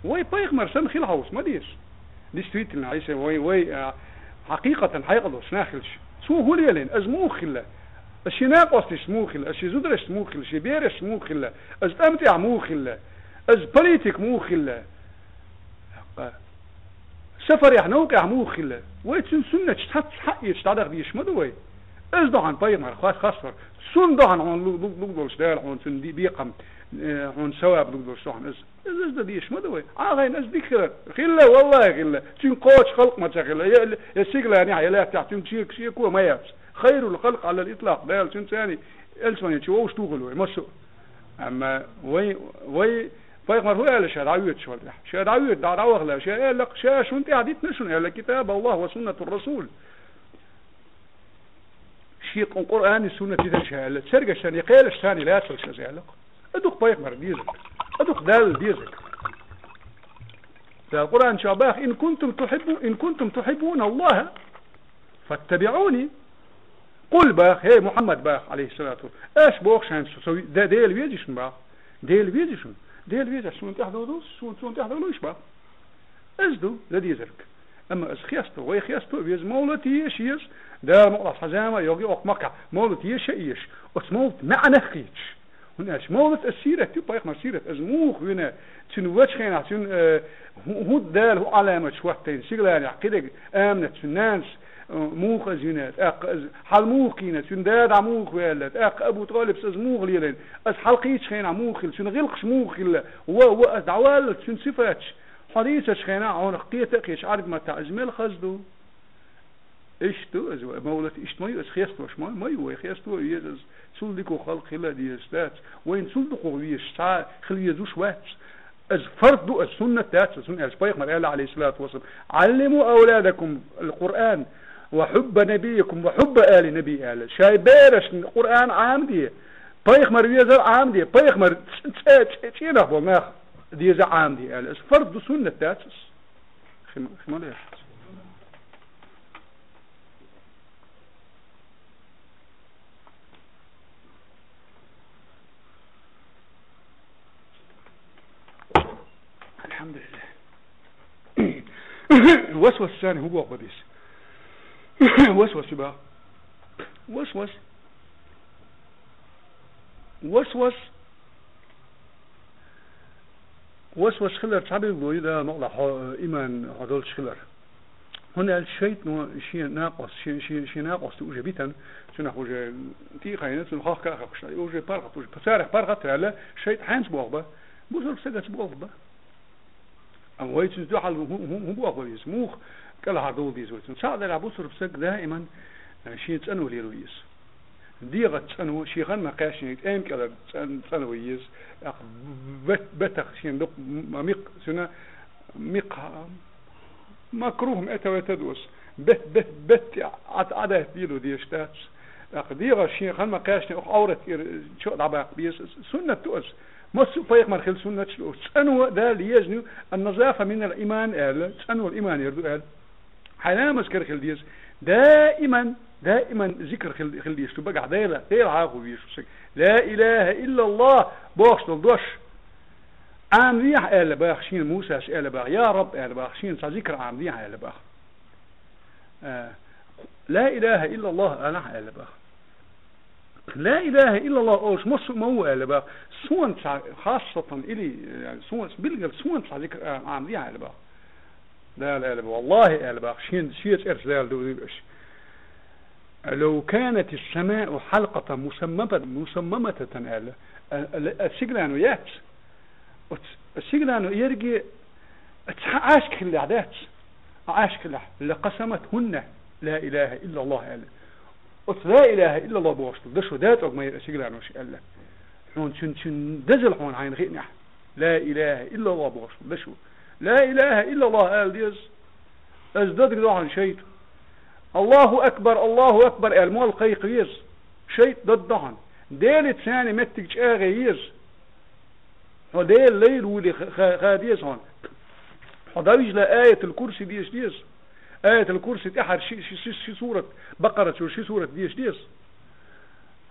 وي بايق مرسم خيل هاوس ما ديش ديش تويت لنا عيسى وي حقيقة حيقضوا سناخلش سو هو ليلين أزمو خلا الشي ناقص مو خلا الشي زدرش مو خلا الشي بيرش مو خلا از امتع مو خلا از بوليتيك مو خلا سفر يحنوك مو خلا ويتسن سنة حق يشتعدق ديش مدوي از دهان بايمر خاصر سن دهان عن لقدرش دار عن سن بيقم عن سواب لقدرش دهان از ديش مدوي غين از ديك خلا والله خلا تن قوش خلق ما تخلا يسيقلا يعني لا تعتم شيء كو ما يابس خير الخلق على الإطلاق ده السن ثاني إلسون يتشوفش تقولوا مسوا أما وي فيقمر هو قال شهداويت شو ده شهداويت دعوة لا شيء لك شيء شو أنت عديت نشون على كتاب الله وسنة الرسول شيء القرآن السنة تذا شهادة سرقة ثاني قيل ثاني لا تلش زعلق أدوق فيقمر ديزك أدوق دال ديزك القرآن شاباخ إن كنتم تحبون الله فاتبعوني قل باخ هي محمد باخ عليه الصلاة والسلام ايش بوخ شان سوي ده ديل ويجيشن باخ ديل ويجيشن شو تحضروش باخ ازدو ده ديزرك اما از خيستو وي خيستو بيز مولتي يش ده مقلع حزامة يوغي اوق مكع مولتي يش اسمولت معنى خيتش هناش مولت السيرة تبا يخمر سيرة از موخ هنا تنواتش خينا تن هو دال هو علامة شوحتين سيغلاني عقيدة امنت سنانس موخ زينات حال موخ كينات شن داد عموخ ويلت ابو طالب سز موخ ليلين از حلقيتش خينا موخ شن غلقش موخ الا و دعوالت شن صفاتش حديثش خينا عون قيتك ايش عارف ما تعزمل خزدو اشتو از مولت اشتمي از خيستوش ما يو خيستو يز سولدكو خلق الا دي استات وين سولدكو ويش خلي يزوش واتش از فرض السنة تاعت السنة الشبيخ مرقال عليه الصلاة والسلام علموا أولادكم القرآن وحب نبيكم وحب آل نبي آل شاي بارش القرآن عامدية بيخ مر يزر عامدية بيخ مر تشينا بولناخ ديزا عامدية آل فرض سنة تاعت خمالي الحمد لله. الوسوس الثاني هو قديس وسوس بقى وسوس خلر تعبير بوي ده مقلع إيمان هذول خلر هنا الشيء شيء ناقص شيء ناقص توجه بيتن شنو حوجه تي خاينة الخاخ كأخش توجه بارقة توجه بسارح بارقة على شيء حانس بوغبة بوصل سجت بوغبة أم ويت تزحل هم بوغبة موخ كلا هذول ديزوت ساعد على بوصل بسق دائما شيء تسأنه ليرويس ديغة تسأنه شيء خان ما قاشني أيم كلا تسأنه ويس بتخ شيء مق سنة مق مكروه متى وتدوس بت عدا بيلو دي اشتاتس أقدير شيء خل ما قاشني أورت شو دعباق بيس سنة توس مس فيق مرخل سنة شلو أنو ده ليجنو النظافة من الإيمان قال أنو الإيمان يردو قال حنا مسكر خل ديس دائما ذكر خل ديس تبقى دايلا غير عاقو بيش لا إله إلا الله بوش تلدوش عام ريح قال باخشين موسى قال باخ يا رب قال باخشين ذكر عام ريح قال باخ لا إله إلا الله أنا قال باخ لا إله إلا الله أوش مصر مو قال باخ سون خاصة إلي يعني سون بلغل سون ذكر عام ريح قال باخ لا لا لا والله قال باخ شين شيت إرسال دوديش لو كانت السماء حلقة مسممة قال السجلانو يات السجلانو يرجع عاشك اللي عدات عاشك اللي قسمتهن لا إله إلا الله قال لا إله إلا الله بوصل ده شو دات أو ما يسجلانو شيء قال هون شن دزل هون عين غير لا إله إلا الله بوصل ده شو لا إله إلا الله قال ديز أزداد كده عن شيء الله أكبر قال مو القيق يز شيء ضد دهن ديل ثاني متج أغيز وديل ليل ولي خاديز هون حضرج لآية الكرسي ديش آية الكرسي تحر شي سورة بقرة شي سورة ديش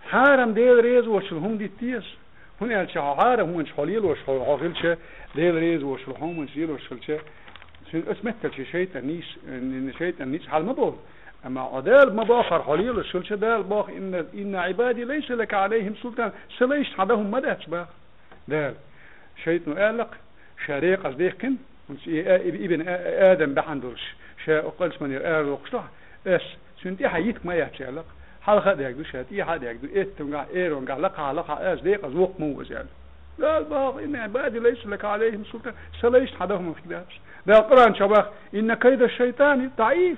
حارم ديل ريز وشلهم دي تيس هون قال شي حارم هون شحليل وشحل شي ديل ريز وشلهم ونشيل وشل شي اسمت شي شيطان نيس حال ما بقول اما عدال ما باخر حليل الشلش دال باخ ان عبادي ليس لك عليهم سلطان سليش حدهم مدهش باخ دال شيطان قالك شريق أصديقن ابن آدم بحندرش شاء قلت من يقال وقصح اس سنتي حييتك ما يحتشالك حلقة ديك شاتي حد يكدو اتمقع ايرونقع لقع ازديق ازوق موز يعني لا باخ ان عبادي ليس لك عليهم سلطان سليش حدهم في داش ده القرآن شباخ ان كيد الشيطان ضعيف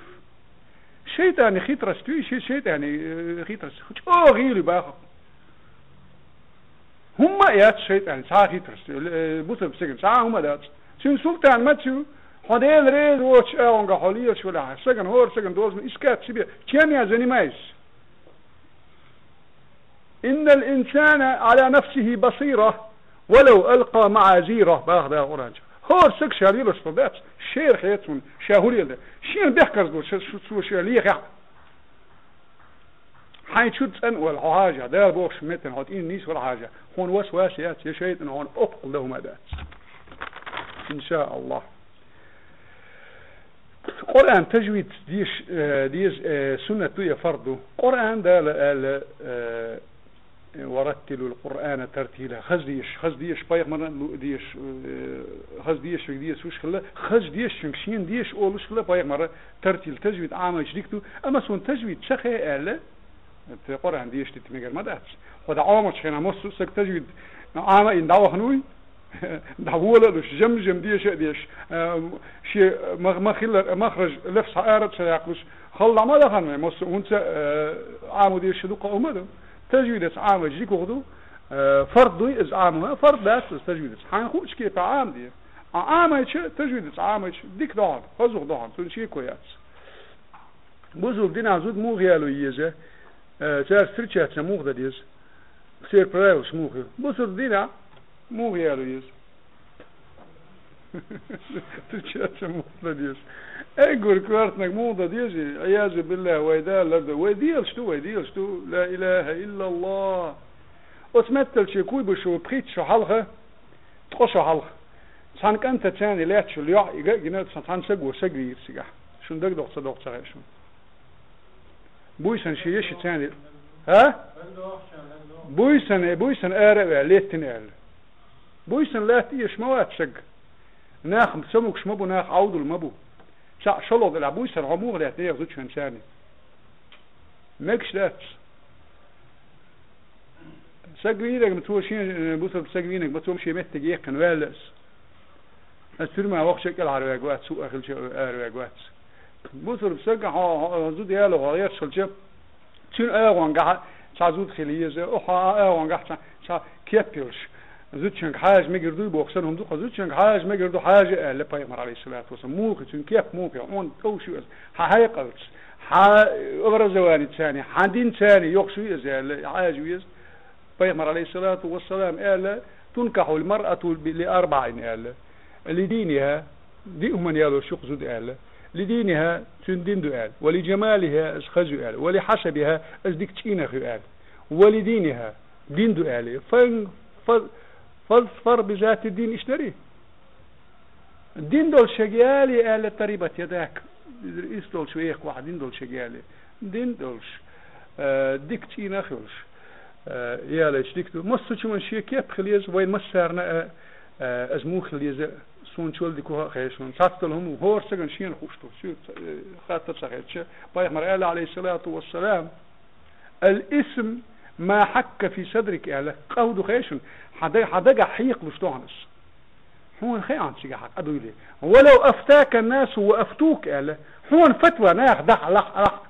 شيطان خيترس توي شيطان خيترس غيري باخ هم يات شيطان ساعة خيترس بوث بسجن ساعة هم دات شن سلطان ماتشو حديل ريز وش اونغا حوليش ولا سجن هور سجن دوز اسكات سبي كان يا زني مايس ان الانسان على نفسه بصيرة ولو القى معاذيره باخ ده قرآن هور سك شاليلو صدات شير حياتون شاهوري ده شين بيحكر دو شو شاليخ حين شد ان ولا حاجه ده بوش متن هاتين نيس ولا حاجه هون وسواسيات يا شيطان هون اقل لهم ادات ان شاء الله قرآن تجويد ديش سنة يا فرضه قرآن ده ورتلوا القرآن ترتيلا خزديش بايق مرة ديش خزديش وش خلا خزديش شين ديش أولش خلا بايق مرة ترتيل تجويد عام شريكته أما سون تجويد شخي آلة القرآن ديش تتمجر ما داتش وده عام شخينا مصر سك تجويد عام إن دعوة خنوي دعوة لش جم ديش شيء مخرج لفظ عارض سياقش خلى ما دخلنا مصر وانت عام ديش دوقة أمده تجويد عام جيك وخدو فرض إز عامها فرض بس تجويد حين خوش كيف عام دي عام إيش تجويد عام إيش ديك دهان خزوق دهان تون شيء كويس بزوج دينا زود مو غيالو يجا جار سرچات مو غديز سير براوس مو بزوج دينا مو غيالو يج سرچات مو غديز اقول كوارتنك مو غديز عياذ بالله ويدال لبدا ويديل شتو لا اله الا الله وتمثل شي كوي بشو بريت شو حلقه تخش حلقه سان كانت تاني لا شو ليا جنات سان سغو سغير سيغا شو دك دوق شو بويسن شي شي تاني ها بويسن ارا ليتنال بويسن لا تيش موات سغ ناخ سموك شمبو ناخ عود المبو شلو لا بويسن عموغ لا تيغ زوج انساني ماكش لا سجوينك متوشين بوصل سجوينك بتومشي متجي كان والس السرما وقت شكل عرواجوات سوق اخر شيء عرواجوات بوصل بسجع ها زود يالو غير شلجب تشين اغوان قاع تشازود خليه او ها اغوان قاع تشا كيبيلش زود شنك حاج ما يقدروا بوخسنهم دوق زود شنك حاج ما يقدروا حاجة لا بيغمر عليه الصلاة والسلام موقع كيف موقع عون توشي هاي قلت أبرزواني ثاني حدين ثاني يقصي إذا حاج ويز بيغمر عليه الصلاة والسلام قال تنكح المرأة لأربع قال لدينها دي من يالو شق زود قال لدينها تندين قال ولجمالها أسخزو قال ولحسبها أزدك تينخ قال ولدينها دين قال فاظفر بذات الدين اشتري الدين دول شقيالي قال تريبت يداك رئيس دول شويخ واحد دين دول شقيالي دين دولش ديك تينخ يولش يالش ديك مصر شو من شيء كيف خليز وين مسارنا أزمو خليز سون شول ديكوها خيشون ساتلهم هور سجن شين خوشتو شو خاطر صحيح بايغمر قال عليه الصلاة والسلام الاسم ما حك في صدرك قال قود خيشون حدق حيق مشتوهنس هون خيان شيء حق أدولي ولو أفتاك الناس وأفتوك قال هون فتوى ناخ دح لح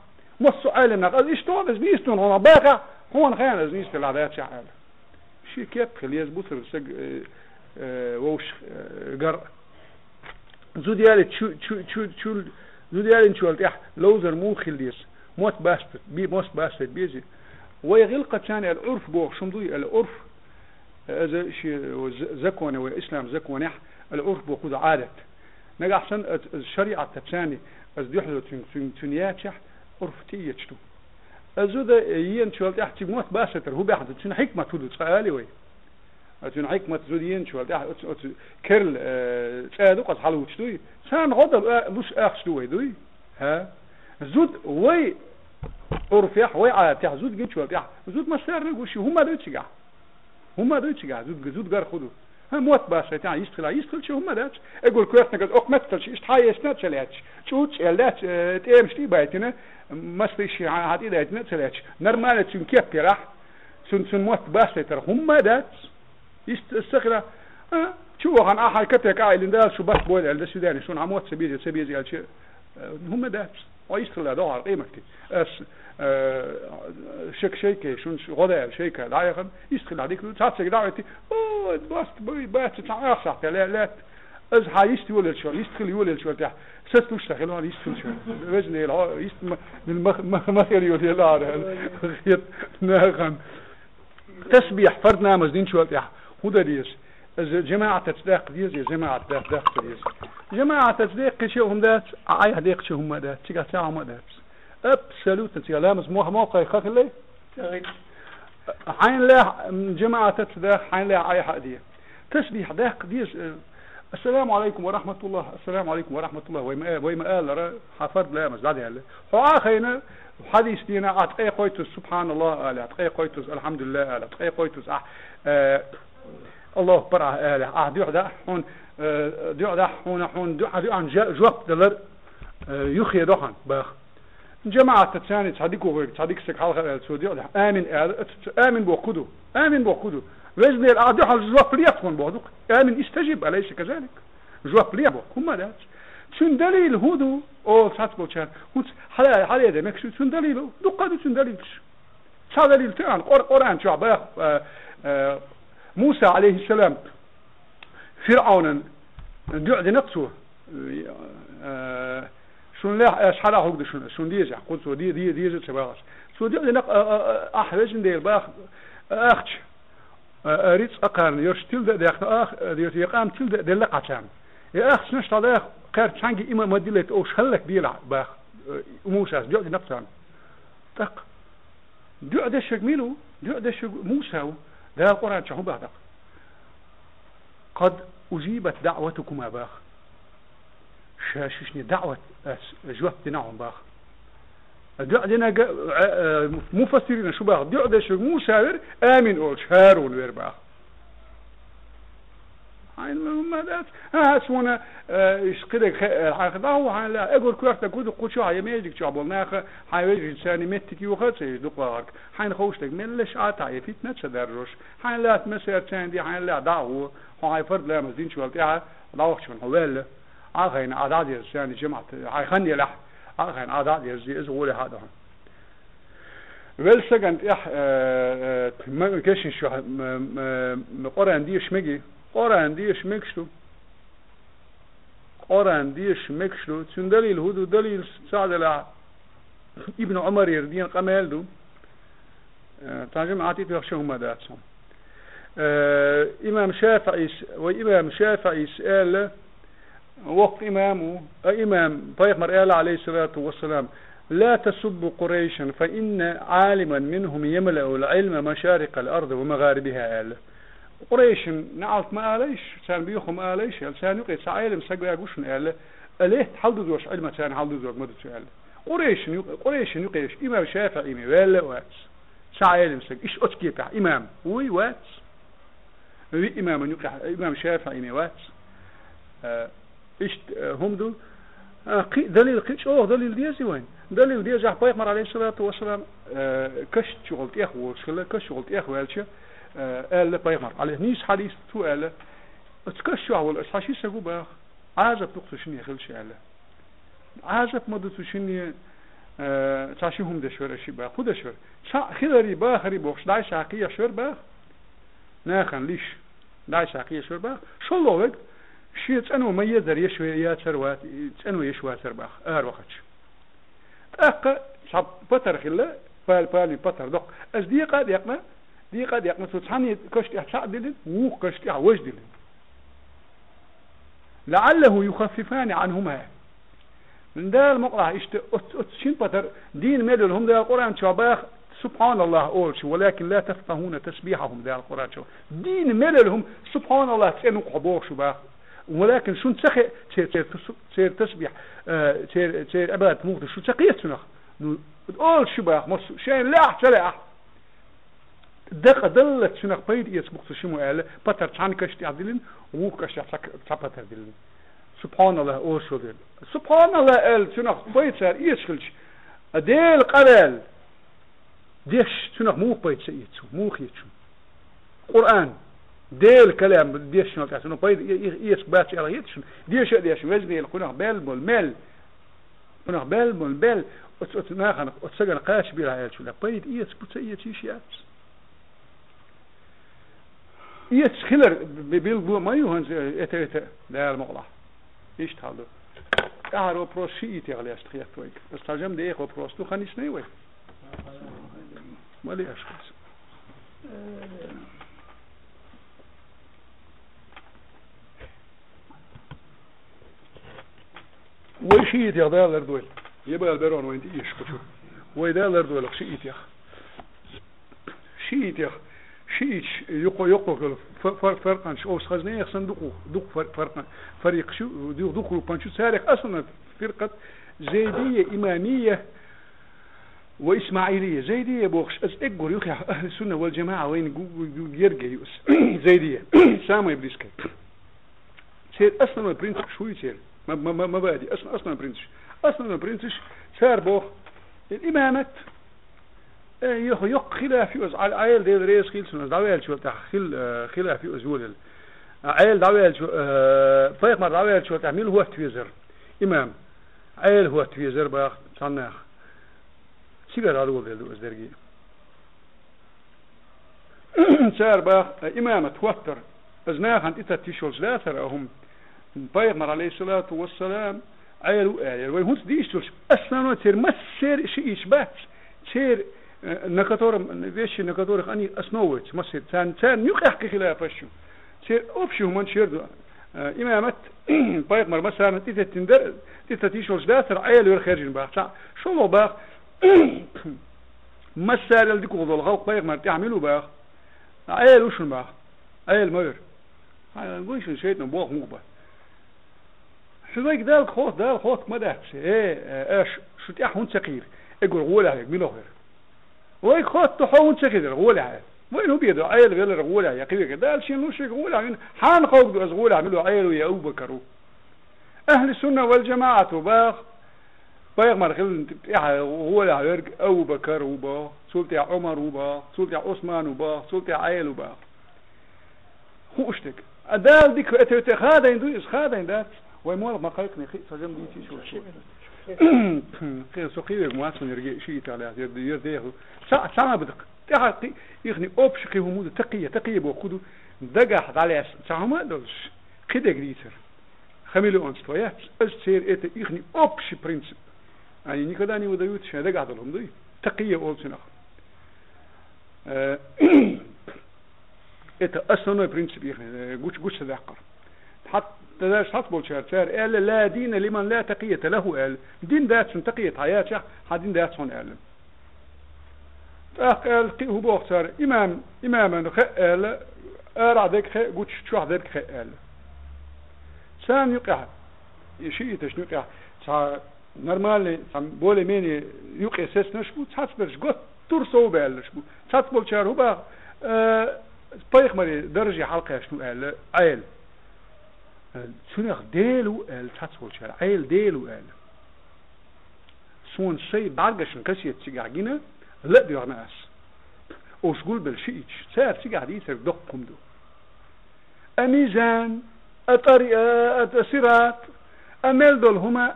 مص سؤال ناخ اشتوهنس بيستون هون باقع هون خيان ازنيست العادات شعال شيء كيف خليز بوثر سج ووش قر زوديالي شو زوديالي شو قلت لوزر مو خليس موت باستت بيزي ويغلق ثاني العرف بوخ شمضي العرف هذا شيء زكوني وإسلام زكوني العرف بوخذ عادة نجا أحسن الشريعة الثاني أزديحلو تنياتش عرف تيجتو أزود ين شو قلت أحكي موت باستر هو بيحدث شنو حكمة تودو سألي وي أتون حكمة زوديين شو قلت كرل سأدو قد حلو تشتوي سان غضب لوش أخشتوي دوي ها زود وي أرفيح وي عاتيح زود جيت شو قلت زود ما صار نقول شو هم ده تشجع زود قار خدو هم موت باش يعني يشتغل شو هم ده أقول كويس نقول أقمت شيء إشتهاي يسنات شلاتش شوت شلات تأمشتي بايتنا ما استيش عادي ده تنتشلاتش نرمال تشون كيف كراح سن موت باش ترى هم ده يستخدم شو عن أحد كتك عائل ده شو بس بقول ده السوداني شو عموت سبيزي على شيء هم ده ويشتغل هذا على قيمتي شيء شون غدا شيء كذا يا خن يشتغل هذيك تحسك دعوتي بس تعرف لا از هايست ولا شو يشتغل ولا شو تاع ست يشتغل ولا يشتغل شو وزني يشتغل ما يولي لا خيط ناخن تسبيح فرد نامز دين شو تاع هذا ديس جماعة تصديق ديز جماعة تصديق ديز جماعة تصديق شو هم ذات عاي هديق شو هم ذات شجع ساعة ما ذات أبسلوت أنت لامس موقع يخاف اللي حين لا جماعة تصديق حين لا عاي حدية تسبيح ذاك ديز السلام عليكم ورحمة الله السلام عليكم ورحمة الله ويما قال حفظ لامس بعد هلا فآخينا حديث دينا أتقي قويتوس سبحان الله أتقي قويتوس الحمد لله أتقي قويتوس الله برا دعاء حون دعاء حون دعاء عن جواب دلر يخي دوحن باخ جماعة الثانية تصدق سك حلقة السعودية آمن بوقودو وزن الأعداء الجواب ليكون بوقودك آمن استجب أليس كذلك جواب ليبوك هم ذات شن دليل هودو أو ساتبو كان حلا ده مكسو شن دليله دقادو شن دليلش شا دليل تان قرآن شو باخ موسى عليه السلام فرعون قعد نقصه شون لا أشحال هقد شون ديجا قلت دي سباقش شو قعد نق أحوج ندير باخ أختش أريد أقارن يرشتل ده أخ يقام تل ده لقعتان يا أخ نشط ده قارن شانجي إما مدلة أو شلك ديلا باخ موسى قعد نقصان تق قعد شجميلو قعد شج موسى ده القرآن شو بعدك قد أجيبت دعوتكما باخ شاششني دعوة جواب دناهم باخ دعنا مفسرين شو باخ دعنا شو موسى آمن أو شهارون وير باخ هاي ما ده اسمنا ايش كده هو لا اقول كوارت اقول شو هاي ميجيك شو عبولناخ هاي وجه انساني متكي وخلص دقارك حين خوشتك من ليش عطاي فيت نتسدرش حين لا تمسر تاندي حين لا دعوه هاي فرد لا مزين شو قلت دعوه شو هو اخين اعداد الانسان جماعه هاي خني لح اخين اعداد يزي ولا هذا Welsekant كشن شو قرآن ديش مجي قرآن ديش مكشلو قرآن ديش مكشلو تون دليل هدو دليل سعد الع ابن عمر يردين قمال دو ترجمة عتيت يخشوهم داتهم إمام شافعي سأل وقت إمامه إمام بيغمر قال عليه الصلاة والسلام لا تسبوا قريشا فإن عالما منهم يملأ العلم مشارق الأرض ومغاربها قال قريش نعرف ما قاليش سان بيخم قاليش سان يقي سعيلم سجوا يقوشن قال أليه حلدوا زوج علم سان حلدوا زوج مدة سؤال قريش يقيش إمام شافعي ولا واتس سعيلم سج إيش أتكيب إمام وي واتس إمام يقي إمام شافعي واتس إيش هم دو دليل قيش دليل ديزي وين دليل ديزي بيغمر عليه الصلاة والسلام كش شغلت إخوة شغلة كش شغلت إخوة قال بيغمر عليه نيس حديث تو قال اتكش شغل حشي سجوا باخ عازب تقصشني خلش قال عازب مدة شني تعشيهم دشور أشي باخ خود دشور خيري باخري بوخش داي شاقية شور باخ ناخن ليش داي شاقية شور باخ شو الله وقت شيء أنا ما يقدر يشوي ياتر أنا يشوي ياتر باخ وقتش أق شاب بتر خلا بالي بتر دق أز دي قاد يقنا تتصحني كشت أحساد دلين مو كشت أحوج دلين لعله يخففان عنهما من ده المقطع شين بتر دين مدل هم ده القرآن شباخ سبحان الله أولش ولكن لا تفقهون تسبيحهم ده القرآن شو دين مدلهم سبحان الله تسألوا قبور شباخ ولكن شو نسخي تسير تسبيح تسير أبد موت شو تسقيت سنخ أول شباخ مص شين لا تلاح دق دلت سنخ بيد يسبق تشمو قال بتر تعني كشتي عدلين وكشتي تبتر دلين سبحان الله أول شو دل سبحان الله قال سنخ بيد سار يشغلش أديل قلال ديش سنخ مو بيد سيتشو مو خيتشو قرآن ديل كلام ديش شنو تحسنوا بيد يسبات على يتش ديش وزني القناع بال قناع بال ناخن أتسجل قاش بيرها شو لا بيد يسبت يتشيات يتخلر بيلبو ما يهون اتى ده المقلع ايش تحلو اعرف بروشيت يا غلي اشتخيت ويك بس ترجم دي اخو بروستو خنيش نيوي ما لي اشخاص وشيت يا دالر دول يبقى البرون وين ايش كتو ويدالر دول شيت يا شيت يا شيء يقو فرقا شو خزنه يخسن دق فرقا فريق شو دق بانشو سارق اصلا فرقه زيديه اماميه واسماعيليه زيديه بوخش از اقر يخي اهل السنه والجماعه وين يرجع يوس زيديه سامي ابليسكي سير اصلا برنس شو يصير ما بادي اصلا برنس سار بوخ الامامه يق خلاف يوز على عيل ديل ريس خيلسون داويل شو تاع خلاف يوز ولل عيل داويل شو فايق مر داويل شو تعمل هو تويزر امام عيل هو تويزر باخ صناخ سيجار على ولد الازدرجي سار باخ امام توتر ازناخ انت تيشولز لا تراهم فايق مر عليه الصلاه والسلام عيل وين هو ديش اصلا تير مسير شيء اشبات تير نكاتور بيش نكاتور خاني أسنوت مصير ثان يحكي خلاف شو سير أبشوا من شيردو إمامت بايق مر مثلا تيتشوش داثر عيل والخارجين باخ شو الله باخ مسار اللي كوضو الغلق بايق مر تعملوا باخ عيل وشن باخ عيل مير هاي نقول شو شيء نبوغ مو باخ شو ذاك دال خوت ما دهش ايش شو تيحون سقير اقول غولا هيك مين غير ويك خط تحون سكدر غولها وين هو بيدو عيل غير غولها يا قوي كده شيء لو شيء غولها من حان قوق غولها عملوا عيل ويا ابو بكر اهل السنه والجماعه باخ باغ مرخل غولها يرق ابو بكر وبا سلطي عمر وبا سلطي عثمان وبا سلطي عيل وبا هو اشتك ادال ديك اتخاذ يندو اسخاذ ده ويمول ما خلقني سجن دي شو خير سقيه مواس من يرجع شيء تعالى يرده ساعة بدك تحقي يخني أوبش قيه مود تقية بوخده دقة على ساعة دولش كده جديدر خميلو أنستويات أجسير إت يخني أوبش برنسب يعني نكذا ني ودايوت شيء دقة علىهم ضي تقية أوبش نخ إت أصلا برنسب يخني جوش ذاكر حتى تداش حسبه شهر قال لا دين لمن لا تقية له قال دين ذات سن تقية حياة حدين ذات سن قال قال قيه بوختار إماما قال أرعدك قوتش شو عذرك قال سان يقع شيء تشنو يقع نورمال بولي ميني يقع سيسنش بو تحسبرش قط ترسو بالش بو تحسبه شهر هو بقى بايخ مري درجة حلقة شنو قال عيل شنو ديلو التصور شرع عيل ديلو سون شيء بعرقشن كشيت سيجاجينا لا دي ناس وشغل بالشيء سار سيجادي سر دقكم دو اميزان الطريقه السيرات امل دول هما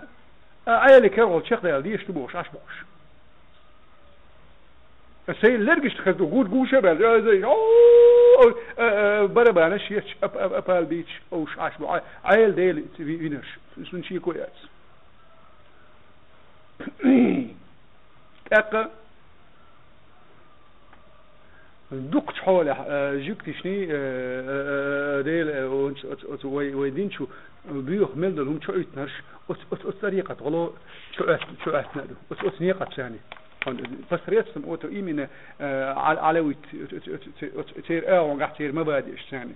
عيل كرول شيخ ديال ديش تبوش عش بوش السيد لرجش تخذو قول قوشه بال زي بربانا شيش ابال بيتش او شاش عيل ديل فينش شنو شي كويس اقا دوقت حوله جوكتشني ديل ويدين شو بيوخ ملدل هم شو يتنرش طريقه غلو شو اتنادو نيقه ثاني فسريت سم اوتو ايمن على تير او قاعد تير مبادئ ثاني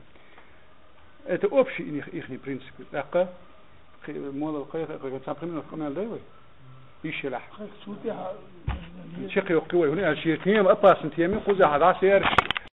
ات اوبشي يخني برينسيبل دقه مول الخير تابرين القناه داوي يشلح شقي وقوي هنا شيء كيم اباس انت يمين خوذا هذا سير